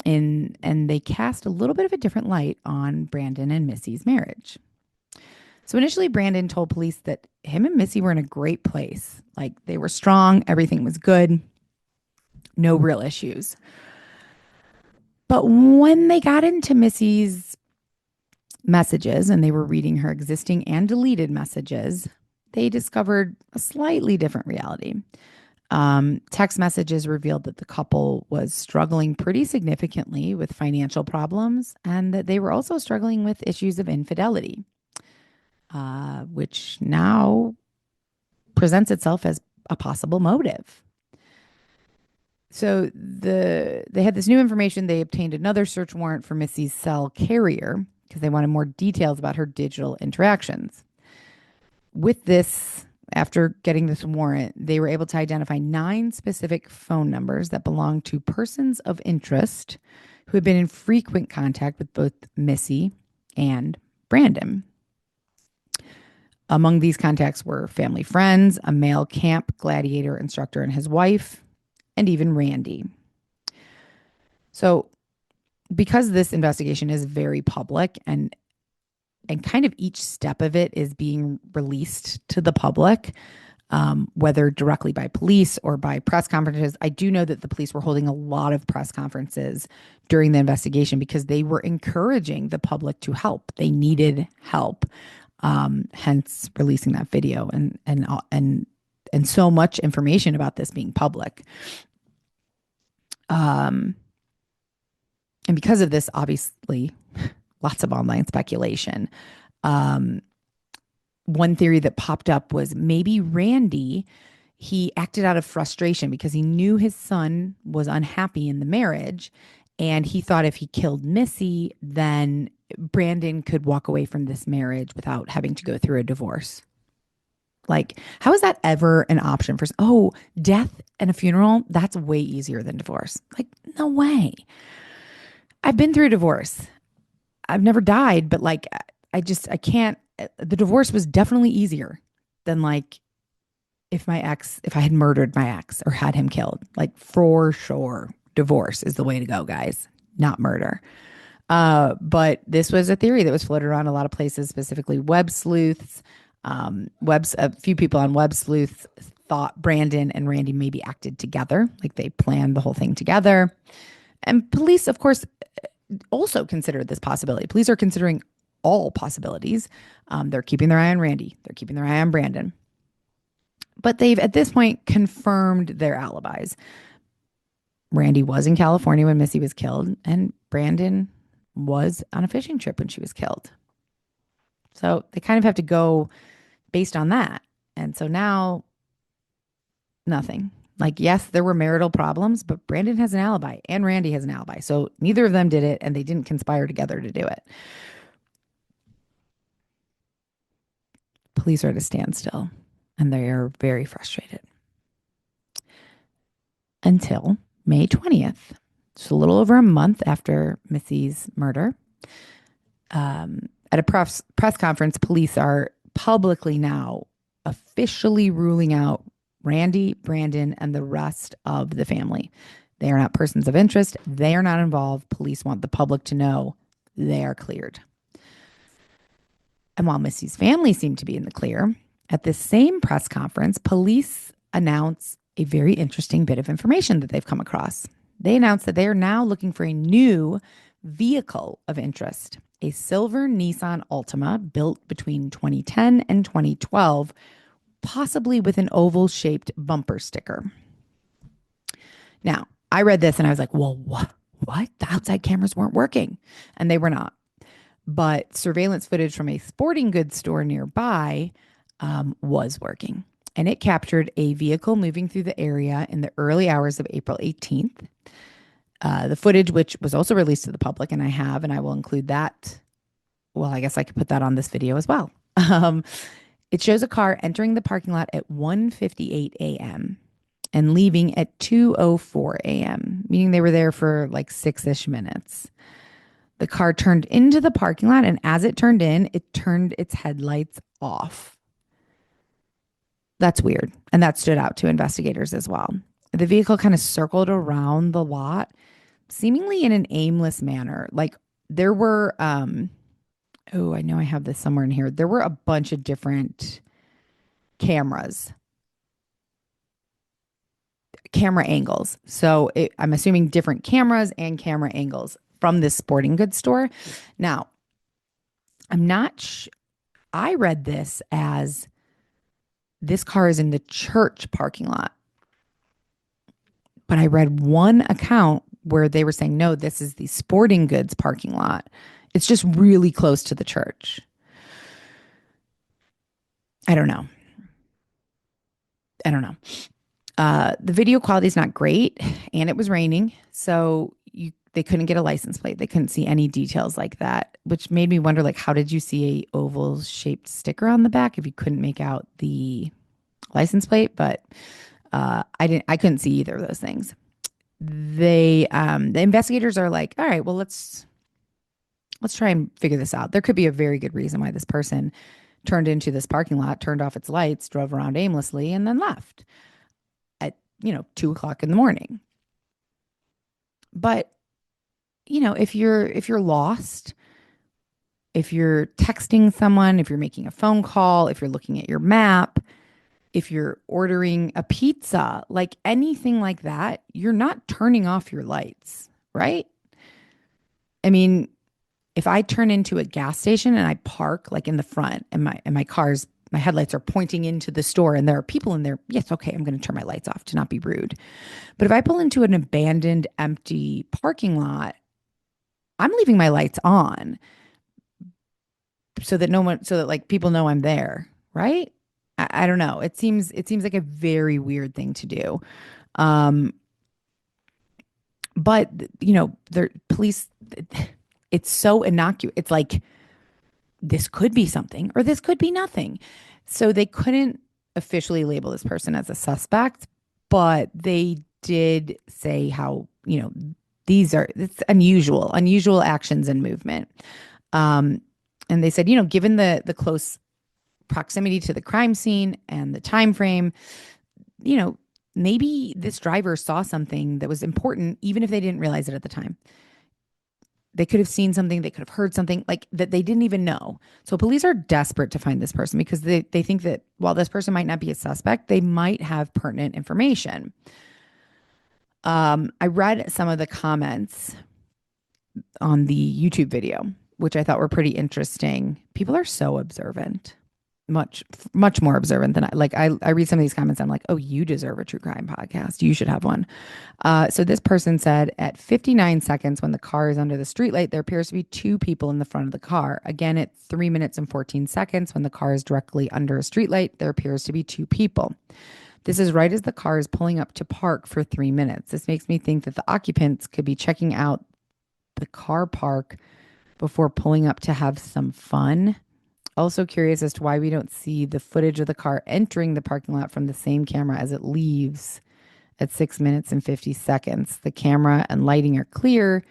and they cast a little bit of a different light on Brandon and Missy's marriage. So initially, Brandon told police that him and Missy were in a great place. Like they were strong, everything was good, no real issues. But when they got into Missy's messages and they were reading her existing and deleted messages, they discovered a slightly different reality. Text messages revealed that the couple was struggling pretty significantly with financial problems and that they were also struggling with issues of infidelity, which now presents itself as a possible motive. So they had this new information. They obtained another search warrant for Missy's cell carrier because they wanted more details about her digital interactions. With this, after getting this warrant, they were able to identify 9 specific phone numbers that belonged to persons of interest who had been in frequent contact with both Missy and Brandon. Among these contacts were family friends, a male camp gladiator instructor and his wife, and even Randy. So because this investigation is very public and kind of each step of it is being released to the public, whether directly by police or by press conferences. I do know that the police were holding a lot of press conferences during the investigation because they were encouraging the public to help. They needed help, hence releasing that video and so much information about this being public. And because of this, obviously, lots of online speculation. One theory that popped up was maybe Randy, he acted out of frustration because he knew his son was unhappy in the marriage. And he thought if he killed Missy, then Brandon could walk away from this marriage without having to go through a divorce. Like, how is that ever an option for, death and a funeral? That's way easier than divorce. Like, no way. I've been through a divorce. I've never died, but like, I can't the divorce was definitely easier than like if I had murdered my ex or had him killed. Like for sure, divorce is the way to go, guys, not murder. But this was a theory that was floated around a lot of places, specifically web sleuths. A few people on web sleuths thought Brandon and Randy maybe acted together, like they planned the whole thing together. And police, of course, also considered this possibility. Police are considering all possibilities. They're keeping their eye on Randy. They're keeping their eye on Brandon. But they've, at this point, confirmed their alibis. Randy was in California when Missy was killed, and Brandon was on a fishing trip when she was killed. So they kind of have to go based on that. And so now, nothing. Like, yes, there were marital problems, but Brandon has an alibi and Randy has an alibi. So neither of them did it, and they didn't conspire together to do it. Police are at a standstill, and they are very frustrated. Until May 20th. It's a little over a month after Missy's murder. At a press conference, police are publicly now officially ruling out Randy, Brandon, and the rest of the family. They are not persons of interest. They are not involved. Police want the public to know they are cleared. And while Missy's family seemed to be in the clear, at the same press conference, police announce a very interesting bit of information that they've come across. They announced that they are now looking for a new vehicle of interest, a silver Nissan Altima built between 2010 and 2012, possibly with an oval-shaped bumper sticker. Now, I read this and I was like, well, what? The outside cameras weren't working. And they were not. But surveillance footage from a sporting goods store nearby was working. And it captured a vehicle moving through the area in the early hours of April 18th. The footage, which was also released to the public, and I will include that. Well, I guess I could put that on this video as well. It shows a car entering the parking lot at 1:58 a.m. and leaving at 2:04 a.m., meaning they were there for like 6-ish minutes. The car turned into the parking lot, and as it turned in, it turned its headlights off. That's weird. And that stood out to investigators as well. The vehicle kind of circled around the lot, seemingly in an aimless manner. Like there were, I know I have this somewhere in here. There were a bunch of different camera angles. So I'm assuming different cameras and camera angles from this sporting goods store. Now, I'm not, I read this as this car is in the church parking lot. But I read one account where they were saying, no, this is the sporting goods parking lot. It's just really close to the church. I don't know. The video quality is not great, and it was raining, so they couldn't get a license plate. They couldn't see any details like that, which made me wonder, like, how did you see a oval-shaped sticker on the back if you couldn't make out the license plate? But I couldn't see either of those things. The investigators are like, all right, well, let's try and figure this out. There could be a very good reason why this person turned into this parking lot, turned off its lights, drove around aimlessly, and then left at 2:00 in the morning. But if you're lost, if you're texting someone, if you're making a phone call, if you're looking at your map, if you're ordering a pizza, like anything like that, you're not turning off your lights, right? I mean, if I turn into a gas station and I park like in the front and my headlights are pointing into the store and there are people in there, yes, okay, I'm going to turn my lights off to not be rude. But if I pull into an abandoned, empty parking lot, I'm leaving my lights on so that like people know I'm there, right? I don't know. It seems like a very weird thing to do. But the police, it's so innocuous. It's like, this could be something or this could be nothing. So they couldn't officially label this person as a suspect, but they did say how, it's unusual actions and movement. And they said, given the close proximity to the crime scene and the time frame, maybe this driver saw something that was important, even if they didn't realize it at the time. They could have seen something, they could have heard something like that they didn't even know. So police are desperate to find this person because they think that while this person might not be a suspect, they might have pertinent information. I read some of the comments on the YouTube video, which I thought were pretty interesting. People are so observant, much, much more observant than I read some of these comments. I'm like, oh, you deserve a true crime podcast. You should have one. So this person said at 59 seconds, when the car is under the streetlight, there appears to be two people in the front of the car. Again, at 3 minutes and 14 seconds, when the car is directly under a streetlight, there appears to be two people. This is right as the car is pulling up to park for 3 minutes. This makes me think that the occupants could be checking out the car park before pulling up to have some fun. Also curious as to why we don't see the footage of the car entering the parking lot from the same camera as it leaves at 6 minutes and 50 seconds. The camera and lighting are clear.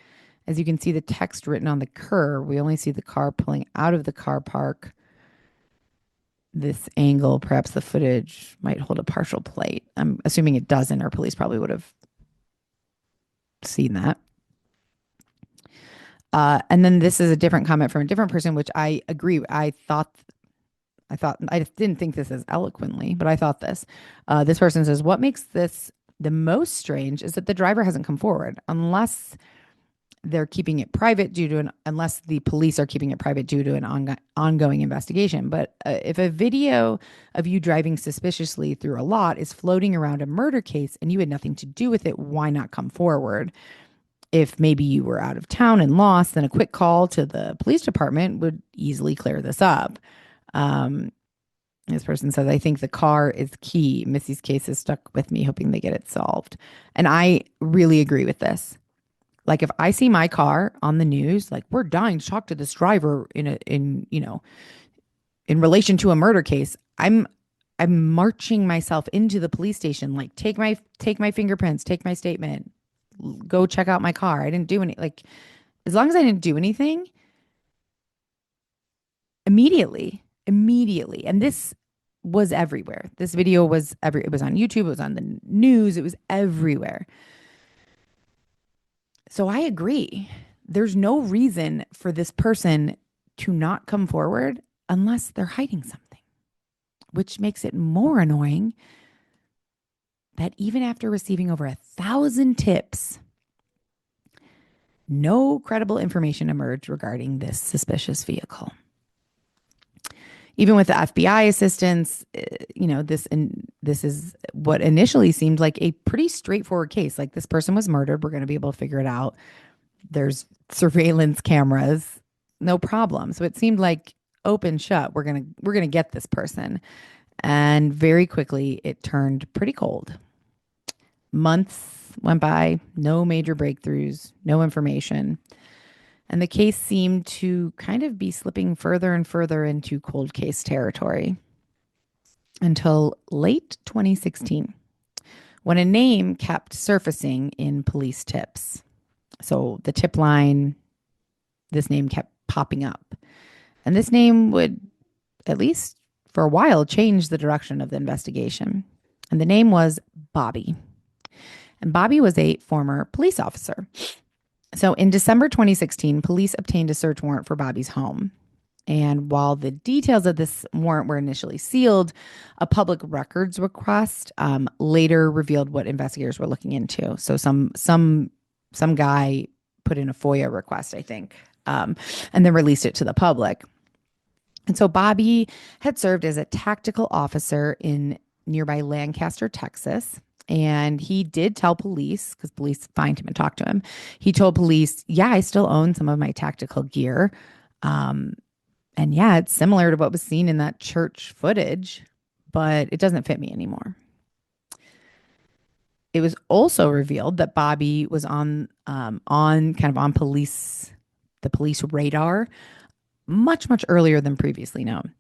As you can see the text written on the curb, we only see the car pulling out of the car park. This angle, perhaps the footage might hold a partial plate. I'm assuming it doesn't, or police probably would have seen that. And then this is a different comment from a different person, which I agree. I didn't think this as eloquently, but I thought this. This person says, what makes this the most strange is that the driver hasn't come forward unless they're keeping it private unless the police are keeping it private due to an ongoing investigation. But if a video of you driving suspiciously through a lot is floating around a murder case and you had nothing to do with it, why not come forward? If maybe you were out of town and lost, then a quick call to the police department would easily clear this up. This person says, I think the car is key. Missy's case is stuck with me, hoping they get it solved. And I really agree with this. Like if I see my car on the news, like we're dying to talk to this driver in relation to a murder case, I'm marching myself into the police station. Like take my fingerprints, take my statement, go check out my car. I didn't do any, like, as long as I didn't do anything, immediately. And this was everywhere. This video was it was on YouTube, it was on the news, it was everywhere. So I agree. There's no reason for this person to not come forward unless they're hiding something, which makes it more annoying that even after receiving over 1,000 tips, no credible information emerged regarding this suspicious vehicle. Even with the FBI assistance, this is what initially seemed like a pretty straightforward case. Like this person was murdered. We're going to be able to figure it out. There's surveillance cameras, no problem. So it seemed like open shut. We're going to get this person. And very quickly it turned pretty cold. Months went by, no major breakthroughs, no information. And the case seemed to kind of be slipping further and further into cold case territory until late 2016, when a name kept surfacing in police tips. So the tip line, this name kept popping up. And this name would, at least for a while, change the direction of the investigation. And the name was Bobby. And Bobby was a former police officer. So in December 2016, police obtained a search warrant for Bobby's home. And while the details of this warrant were initially sealed, a public records request later revealed what investigators were looking into. So some guy put in a FOIA request, I think, and then released it to the public. And so Bobby had served as a tactical officer in nearby Lancaster, Texas. And he did tell police, because police find him and talk to him. He told police, yeah, I still own some of my tactical gear. And yeah, it's similar to what was seen in that church footage, but it doesn't fit me anymore. It was also revealed that Bobby was on the police radar much, much earlier than previously known.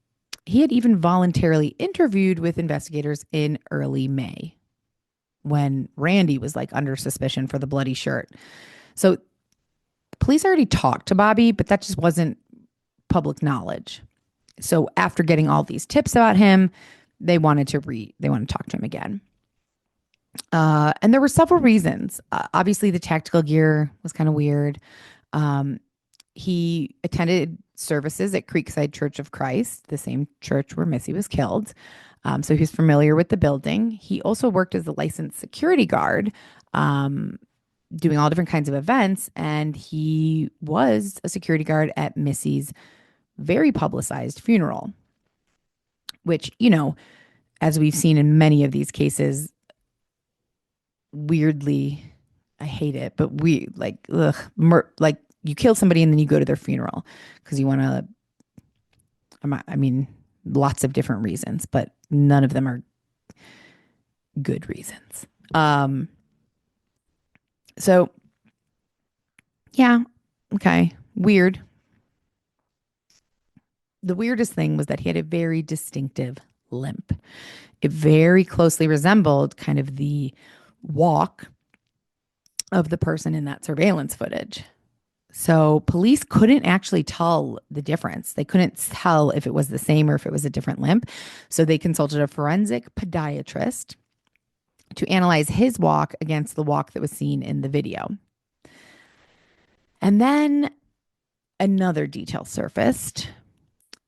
He had even voluntarily interviewed with investigators in early May, when Randy was like under suspicion for the bloody shirt. So police already talked to Bobby, but that just wasn't public knowledge. So after getting all these tips about him, they wanted to talk to him again. And there were several reasons. Obviously, the tactical gear was kind of weird. He attended services at Creekside Church of Christ, the same church where Missy was killed. So he was familiar with the building. He also worked as a licensed security guard, doing all different kinds of events. And he was a security guard at Missy's very publicized funeral, which, as we've seen in many of these cases, weirdly, I hate it, but like you kill somebody and then you go to their funeral because you want to, lots of different reasons, but none of them are good reasons. So yeah, okay, weird. The weirdest thing was that he had a very distinctive limp. It very closely resembled kind of the walk of the person in that surveillance footage. So police couldn't actually tell the difference. They couldn't tell if it was the same or if it was a different limp. So they consulted a forensic podiatrist to analyze his walk against the walk that was seen in the video. And then another detail surfaced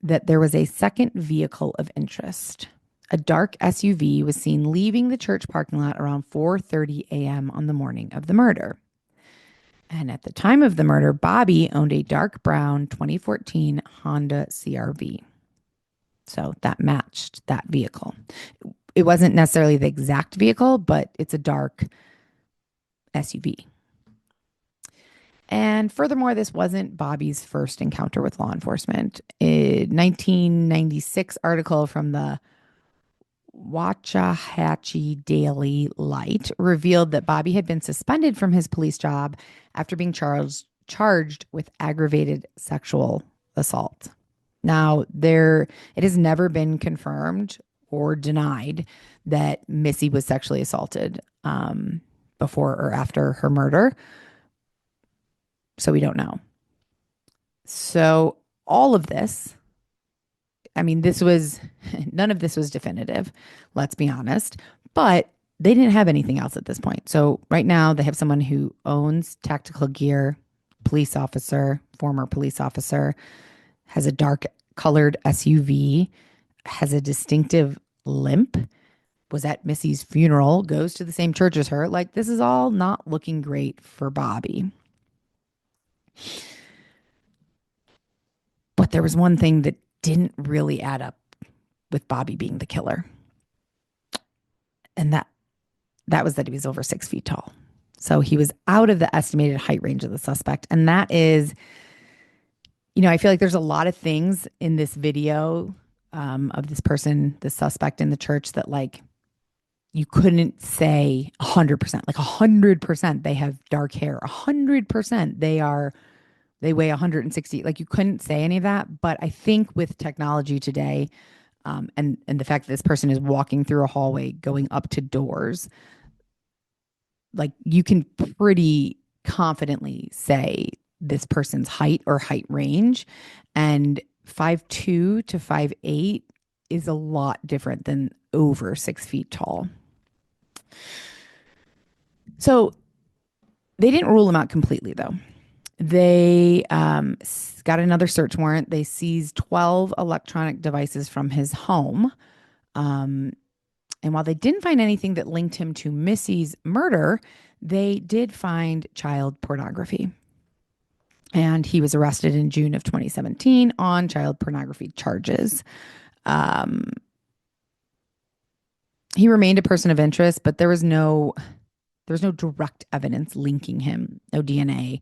that there was a second vehicle of interest. A dark SUV was seen leaving the church parking lot around 4:30 a.m. on the morning of the murder. And at the time of the murder, Bobby owned a dark brown 2014 Honda CR-V. So that matched that vehicle. It wasn't necessarily the exact vehicle, but it's a dark SUV. And furthermore, this wasn't Bobby's first encounter with law enforcement. A 1996 article from the Waxahachie Daily Light revealed that Bobby had been suspended from his police job after being charged with aggravated sexual assault. Now, it has never been confirmed or denied that Missy was sexually assaulted before or after her murder. So we don't know. So all of this, none of this was definitive, let's be honest, but they didn't have anything else at this point. So right now they have someone who owns tactical gear, police officer, former police officer, has a dark colored SUV, has a distinctive limp, was at Missy's funeral, goes to the same church as her. Like, this is all not looking great for Bobby. But there was one thing that didn't really add up with Bobby being the killer. And that was that he was over 6 feet tall. So he was out of the estimated height range of the suspect. And that is, I feel like there's a lot of things in this video of this person, the suspect in the church, that like you couldn't say 100%, like 100% they have dark hair, 100% they weigh 160. Like, you couldn't say any of that. But I think with technology today, and the fact that this person is walking through a hallway, going up to doors, like, you can pretty confidently say this person's height or height range. And 5'2" to 5'8" is a lot different than over 6 feet tall. So they didn't rule him out completely, though. They got another search warrant. They seized 12 electronic devices from his home. And while they didn't find anything that linked him to Missy's murder, they did find child pornography. And he was arrested in June of 2017 on child pornography charges. He remained a person of interest, but there was no direct evidence linking him. No DNA.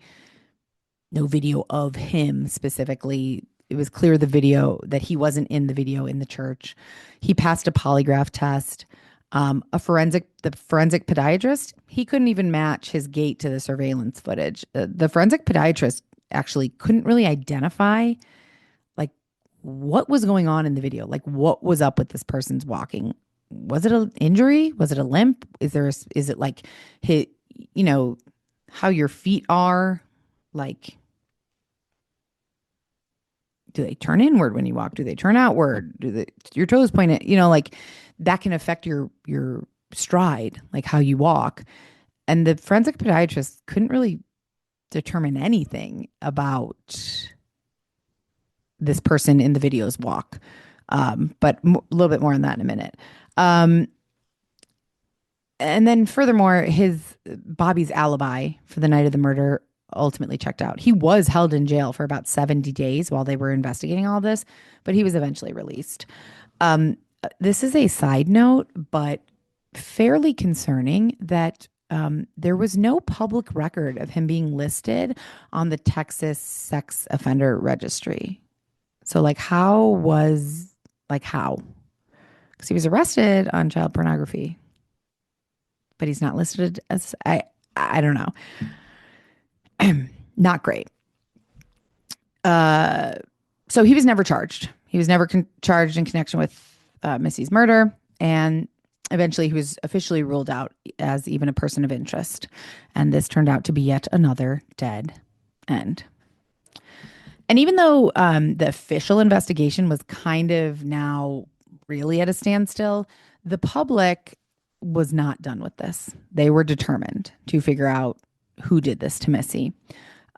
No video of him specifically. It was clear that he wasn't in the video in the church. He passed a polygraph test. The forensic podiatrist, he couldn't even match his gait to the surveillance footage. The forensic podiatrist actually couldn't really identify like what was going on in the video. Like, what was up with this person's walking? Was it an injury? Was it a limp? Is it like how your feet are? Like, they turn inward when you walk? Do they turn outward? Your toes point at, like that can affect your stride, like how you walk. And the forensic podiatrist couldn't really determine anything about this person in the video's walk. But a little bit more on that in a minute. And then furthermore, Bobby's alibi for the night of the murder ultimately checked out. He was held in jail for about 70 days while they were investigating all this, but he was eventually released. This is a side note, but fairly concerning that there was no public record of him being listed on the Texas sex offender registry. So how? Because he was arrested on child pornography, but he's not listed as, I don't know. Not great. So he was never charged. He was never charged in connection with Missy's murder. And eventually he was officially ruled out as even a person of interest. And this turned out to be yet another dead end. And even though the official investigation was kind of now really at a standstill, the public was not done with this. They were determined to figure out who did this to Missy.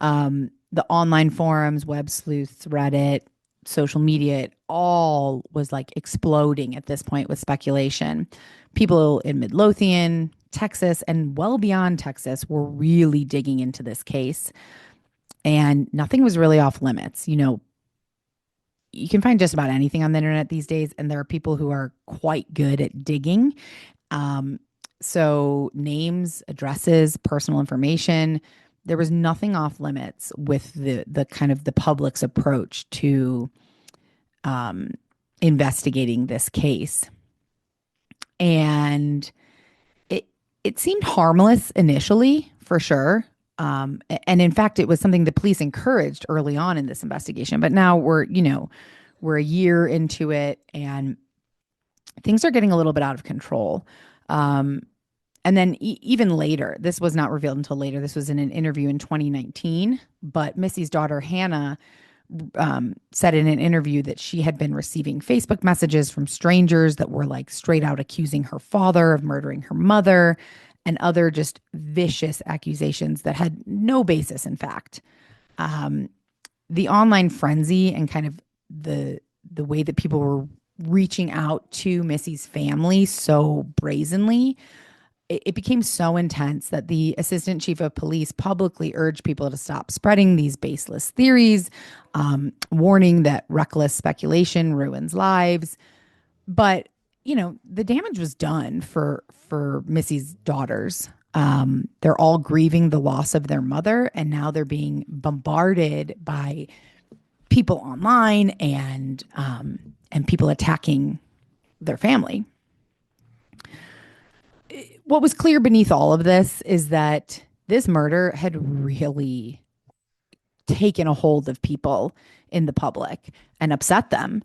The online forums, web sleuths, Reddit, social media, it all was exploding at this point with speculation. People in Midlothian, Texas, and well beyond Texas were really digging into this case. And nothing was really off limits. You can find just about anything on the internet these days, and there are people who are quite good at digging. So names, addresses, personal information, there was nothing off limits with the kind of the public's approach to investigating this case. And it seemed harmless initially, for sure. And in fact, it was something the police encouraged early on in this investigation. But now we're a year into it, and things are getting a little bit out of control. And then even later, this was not revealed until later. This was in an interview in 2019. But Missy's daughter, Hannah, said in an interview that she had been receiving Facebook messages from strangers that were straight out accusing her father of murdering her mother and other just vicious accusations that had no basis in fact. The online frenzy and kind of the way that people were reaching out to Missy's family so brazenly, it became so intense that the assistant chief of police publicly urged people to stop spreading these baseless theories, warning that reckless speculation ruins lives. But, the damage was done for Missy's daughters. They're all grieving the loss of their mother, and now they're being bombarded by people online and people attacking their family. What was clear beneath all of this is that this murder had really taken a hold of people in the public and upset them.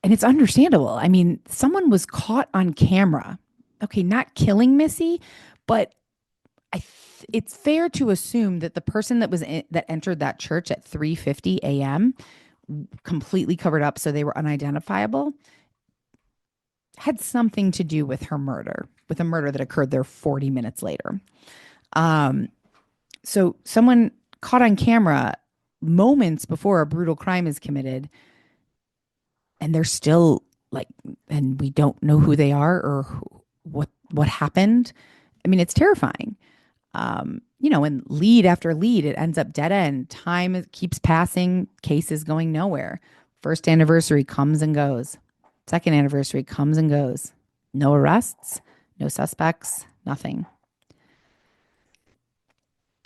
And it's understandable. I mean, someone was caught on camera. Okay, not killing Missy, but it's fair to assume that the person that entered that church at 3:50 a.m., completely covered up so they were unidentifiable, had something to do with her murder, with a murder that occurred there 40 minutes later. So someone caught on camera moments before a brutal crime is committed, and they're still and we don't know who they are or what happened. I mean, it's terrifying. And lead after lead, it ends up dead end. Time keeps passing, cases going nowhere. First anniversary comes and goes. Second anniversary comes and goes. No arrests, no suspects, nothing.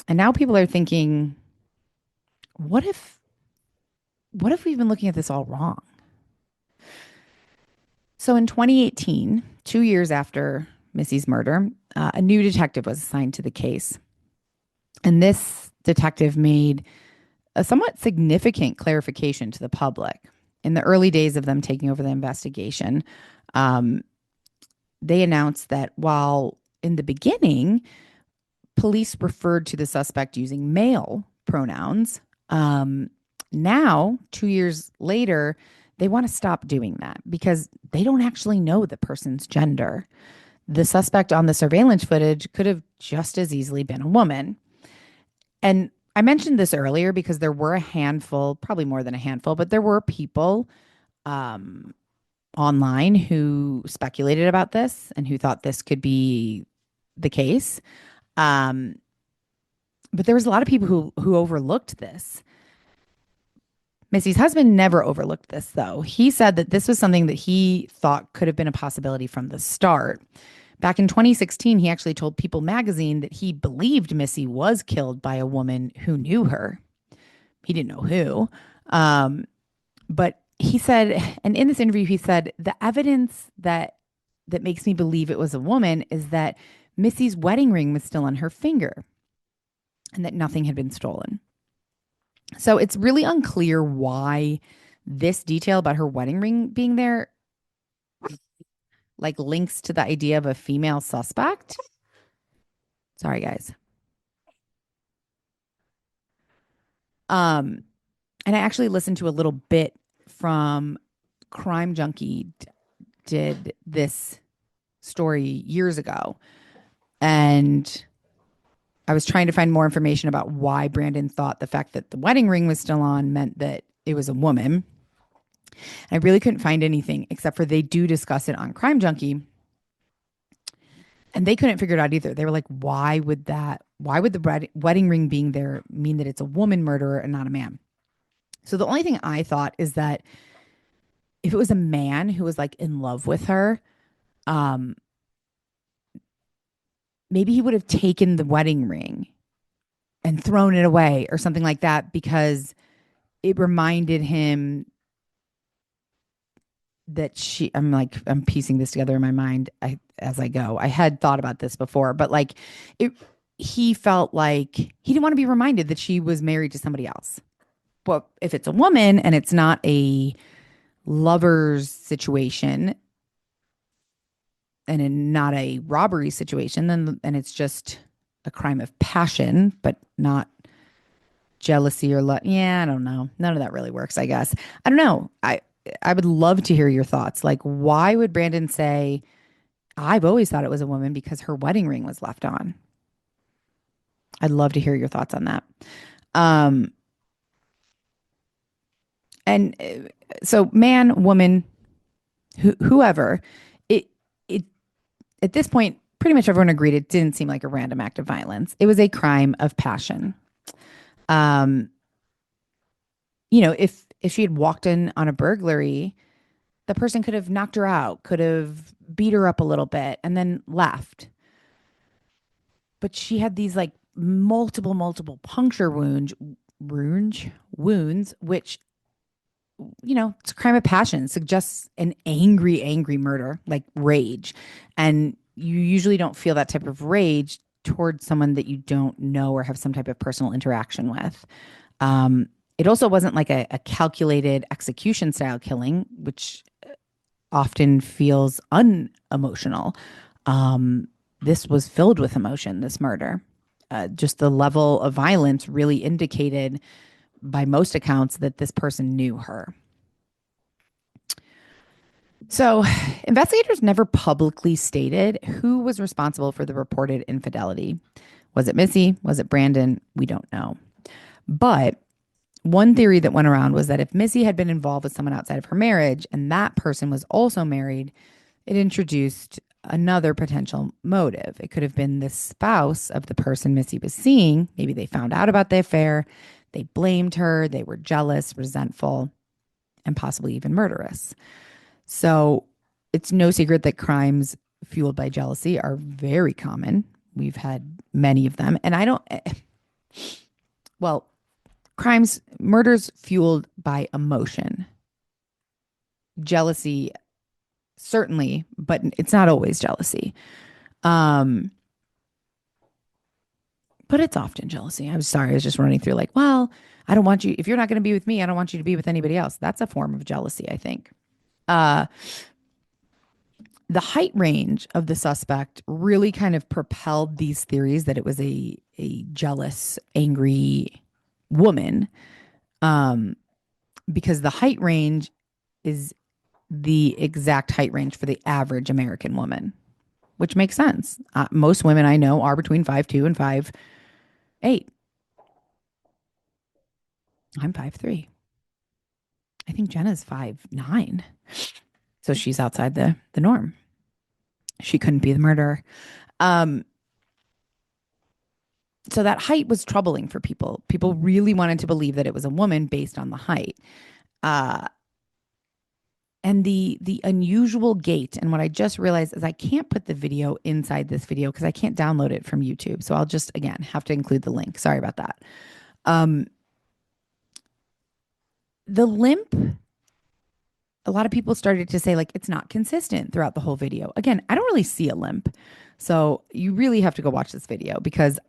And now people are thinking, what if we've been looking at this all wrong? So in 2018, 2 years after Missy's murder, a new detective was assigned to the case. And this detective made a somewhat significant clarification to the public. In the early days of them taking over the investigation, they announced that while in the beginning, police referred to the suspect using male pronouns, Um, Now, 2 years later, they want to stop doing that because they don't actually know the person's gender. The suspect on the surveillance footage could have just as easily been a woman. And I mentioned this earlier because there were a handful, probably more than a handful, but there were people um, online who speculated about this and who thought this could be the case. Um, but there was a lot of people who overlooked this. Missy's husband never overlooked this, though. He said that this was something that he thought could have been a possibility from the start. Back in 2016, he actually told People magazine that he believed Missy was killed by a woman who knew her. He didn't know who. But he said, and in this interview, he said, the evidence that makes me believe it was a woman is that Missy's wedding ring was still on her finger and that nothing had been stolen. So it's really unclear why this detail about her wedding ring being there like links to the idea of a female suspect. Sorry, guys. And I actually listened to a little bit from Crime Junkie did this story years ago. And I was trying to find more information about why Brandon thought the fact that the wedding ring was still on meant that it was a woman. I really couldn't find anything except for they do discuss it on Crime Junkie. And they couldn't figure it out either. They were like, why would the wedding ring being there mean that it's a woman murderer and not a man? So the only thing I thought is that if it was a man who was like in love with her, maybe he would have taken the wedding ring and thrown it away or something like that because it reminded him that I'm piecing this together in my mind as I go. I had thought about this before, but like he felt like he didn't want to be reminded that she was married to somebody else. But if it's a woman and it's not a lover's situation and not a robbery situation, then and it's just a crime of passion, but not jealousy or yeah, I don't know. None of that really works, I guess. I don't know. I would love to hear your thoughts. Like, why would Brandon say, I've always thought it was a woman because her wedding ring was left on? I'd love to hear your thoughts on that. And so man, woman, whoever, it at this point, pretty much everyone agreed it didn't seem like a random act of violence. It was a crime of passion. If she had walked in on a burglary, the person could have knocked her out, could have beat her up a little bit and then left. But she had these like multiple puncture wounds, which, it's a crime of passion, suggests an angry murder, like rage. And you usually don't feel that type of rage towards someone that you don't know or have some type of personal interaction with. It also wasn't like a calculated execution style killing, which often feels unemotional. This was filled with emotion, this murder. Just the level of violence really indicated by most accounts that this person knew her. So investigators never publicly stated who was responsible for the reported infidelity. Was it Missy? Was it Brandon? We don't know. But one theory that went around was that if Missy had been involved with someone outside of her marriage and that person was also married, it introduced another potential motive. It could have been the spouse of the person Missy was seeing. Maybe they found out about the affair. They blamed her. They were jealous, resentful, and possibly even murderous. So it's no secret that crimes fueled by jealousy are very common. We've had many of them. And murders fueled by emotion. Jealousy, certainly, but it's not always jealousy. But it's often jealousy. I'm sorry. I was just running through like, well, I don't want you, if you're not going to be with me, I don't want you to be with anybody else. That's a form of jealousy, I think. The height range of the suspect really kind of propelled these theories that it was a jealous, angry woman. um, because the height range is the exact height range for the average American woman, which makes sense. Most women I know are between 5'2" and 5'8". I'm 5'3". I think Jenna's 5'9". So she's outside the norm. She couldn't be the murderer. Um, so that height was troubling for people. People really wanted to believe that it was a woman based on the height. Uh, and the unusual gait. And what I just realized is I can't put the video inside this video because I can't download it from YouTube. So I'll just, again, have to include the link. Sorry about that. The limp, a lot of people started to say, like, it's not consistent throughout the whole video. Again, I don't really see a limp. So you really have to go watch this video because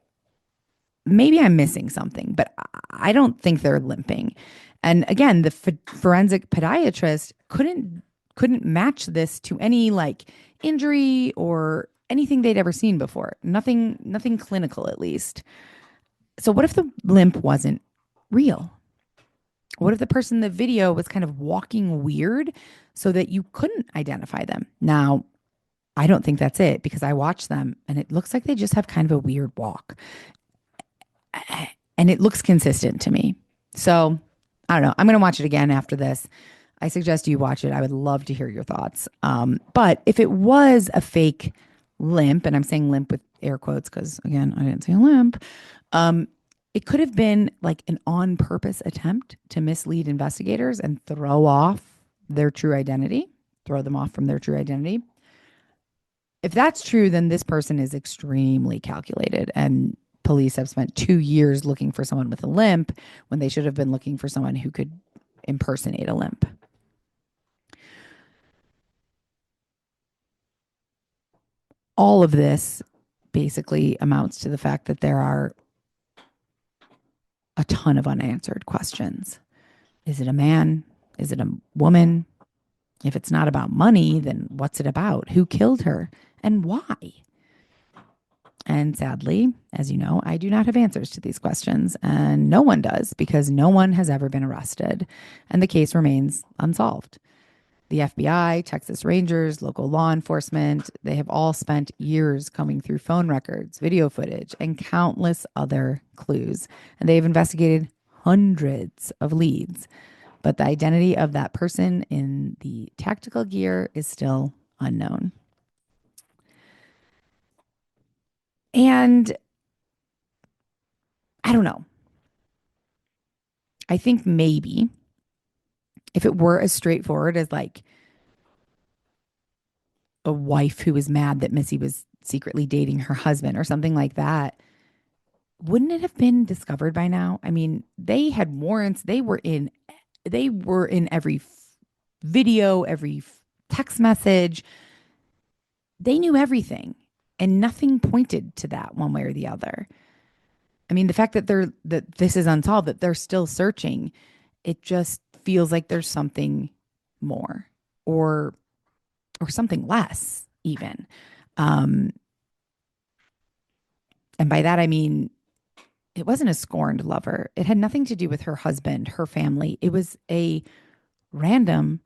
maybe I'm missing something, but I don't think they're limping. And again, the forensic podiatrist couldn't match this to any like injury or anything they'd ever seen before. Nothing clinical, at least. So what if the limp wasn't real? What if the person in the video was kind of walking weird so that you couldn't identify them? Now, I don't think that's it because I watched them and it looks like they just have kind of a weird walk. And it looks consistent to me. So I don't know. I'm going to watch it again after this. I suggest you watch it. I would love to hear your thoughts. But if it was a fake limp, and I'm saying limp with air quotes because, again, I didn't say a limp, it could have been like an on-purpose attempt to mislead investigators and throw off their true identity, throw them off from their true identity. If that's true, then this person is extremely calculated, and police have spent 2 years looking for someone with a limp when they should have been looking for someone who could impersonate a limp. All of this basically amounts to the fact that there are a ton of unanswered questions. Is it a man? Is it a woman? If it's not about money, then what's it about? Who killed her and why? And sadly, as you know, I do not have answers to these questions, and no one does because no one has ever been arrested, and the case remains unsolved. The FBI, Texas Rangers, local law enforcement, they have all spent years combing through phone records, video footage, and countless other clues, and they've investigated hundreds of leads. But the identity of that person in the tactical gear is still unknown. And I don't know. I think maybe if it were as straightforward as like a wife who was mad that Missy was secretly dating her husband or something like that, wouldn't it have been discovered by now? I mean, they had warrants. They were in every video, every text message. They knew everything. And nothing pointed to that one way or the other. I mean, the fact that that this is unsolved, that they're still searching, it just feels like there's something more or something less even. And by that, I mean, it wasn't a scorned lover. It had nothing to do with her husband, her family. It was a random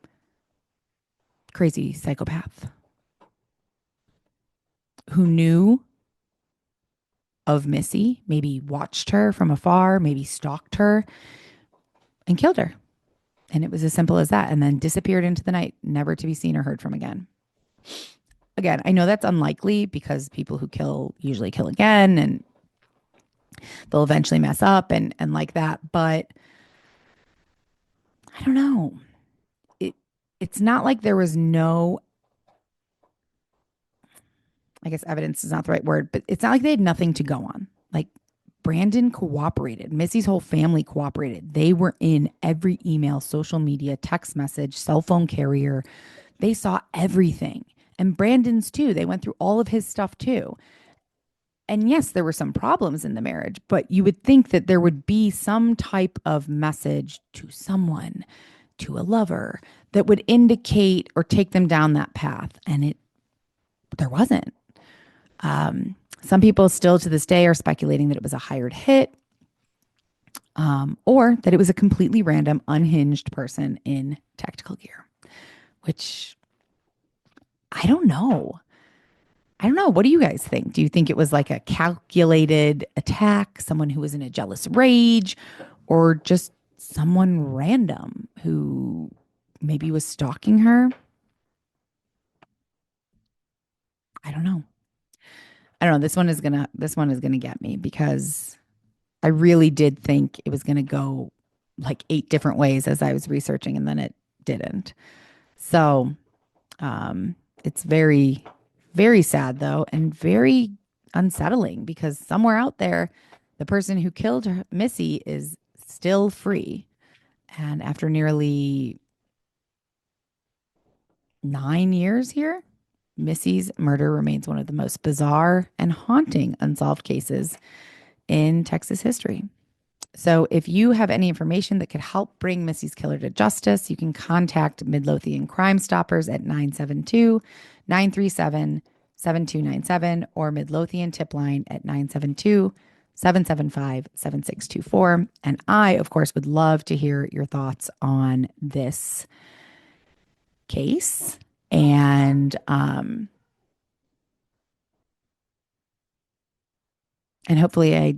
crazy psychopath who knew of Missy, maybe watched her from afar, maybe stalked her and killed her. And it was as simple as that. And then disappeared into the night, never to be seen or heard from again. Again, I know that's unlikely because people who kill usually kill again and they'll eventually mess up and like that. But I don't know. It's not like there was no, I guess evidence is not the right word, but it's not like they had nothing to go on. Like Brandon cooperated. Missy's whole family cooperated. They were in every email, social media, text message, cell phone carrier. They saw everything. And Brandon's too. They went through all of his stuff too. And yes, there were some problems in the marriage, but you would think that there would be some type of message to someone, to a lover, that would indicate or take them down that path. And there wasn't. Some people still to this day are speculating that it was a hired hit. or that it was a completely random, unhinged person in tactical gear, which I don't know. I don't know. What do you guys think? Do you think it was like a calculated attack, someone who was in a jealous rage, or just someone random who maybe was stalking her? I don't know. I don't know. This one is gonna get me because I really did think it was gonna go like 8 different ways as I was researching, and then it didn't. So it's very, very sad though, and very unsettling because somewhere out there, the person who killed Missy is still free. And after nearly 9 years here, Missy's murder remains one of the most bizarre and haunting unsolved cases in Texas history. So if you have any information that could help bring Missy's killer to justice, you can contact Midlothian Crime Stoppers at 972-937-7297 or Midlothian Tip Line at 972-775-7624. And I, of course, would love to hear your thoughts on this case. And hopefully I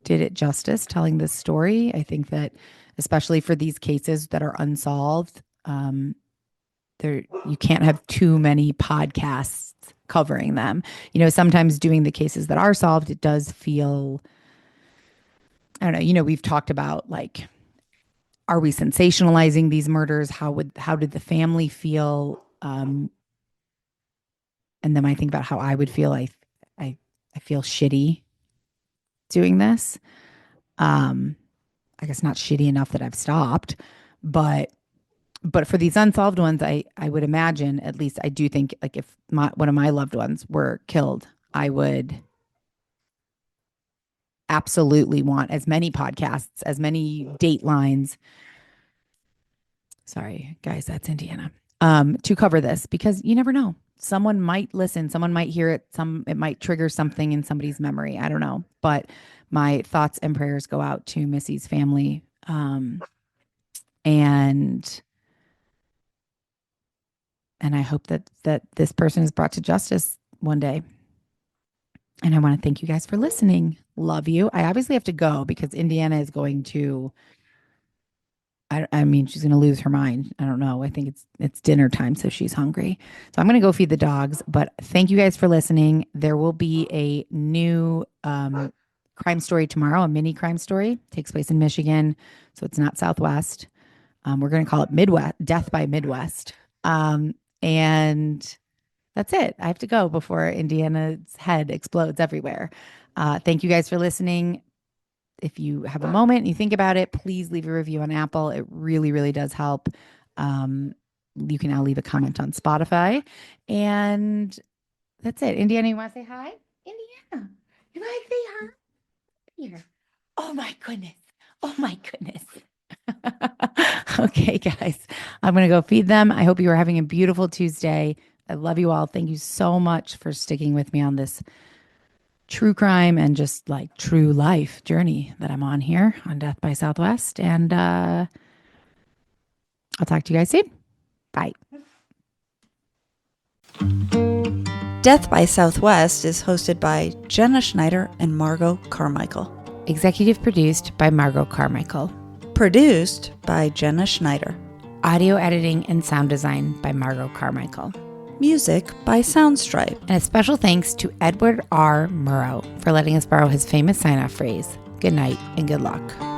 did it justice telling this story. I think that especially for these cases that are unsolved, there you can't have too many podcasts covering them. You know, sometimes doing the cases that are solved, it does feel, I don't know, you know, we've talked about like, are we sensationalizing these murders? How did the family feel? And then I think about how I would feel. I feel shitty doing this. I guess not shitty enough that I've stopped, but for these unsolved ones, I would imagine, at least I do think, like if one of my loved ones were killed, I would absolutely want as many podcasts, as many datelines. Sorry, guys, that's Indiana. To cover this, because you never know. Someone might listen, someone might hear it, it might trigger something in somebody's memory. I don't know. But my thoughts and prayers go out to Missy's family. And I hope that this person is brought to justice one day. And I want to thank you guys for listening. Love you. I obviously have to go because Indiana is going to, I mean, she's going to lose her mind. I don't know. I think it's dinner time, so she's hungry. So I'm going to go feed the dogs. But thank you guys for listening. There will be a new crime story tomorrow, a mini crime story. It takes place in Michigan, so it's not Southwest. We're going to call it Midwest, Death by Midwest. And that's it. I have to go before Indiana's head explodes everywhere. Thank you guys for listening. If you have a moment and you think about it, please leave a review on Apple. It really, really does help. You can now leave a comment on Spotify. And that's it. Indiana, you want to say hi? Indiana, you want to say hi? Here. Oh, my goodness. Oh, my goodness. Okay, guys, I'm going to go feed them. I hope you are having a beautiful Tuesday. I love you all. Thank you so much for sticking with me on this true crime and just like true life journey that I'm on here on Death by Southwest. And I'll talk to you guys soon. Bye. Death by Southwest is hosted by Jenna Schneider and Margot Carmichael. Executive produced by Margot Carmichael. Produced by Jenna Schneider. Audio editing and sound design by Margot Carmichael. Music by Soundstripe. And a special thanks to Edward R. Murrow for letting us borrow his famous sign-off phrase, "Good night and good luck."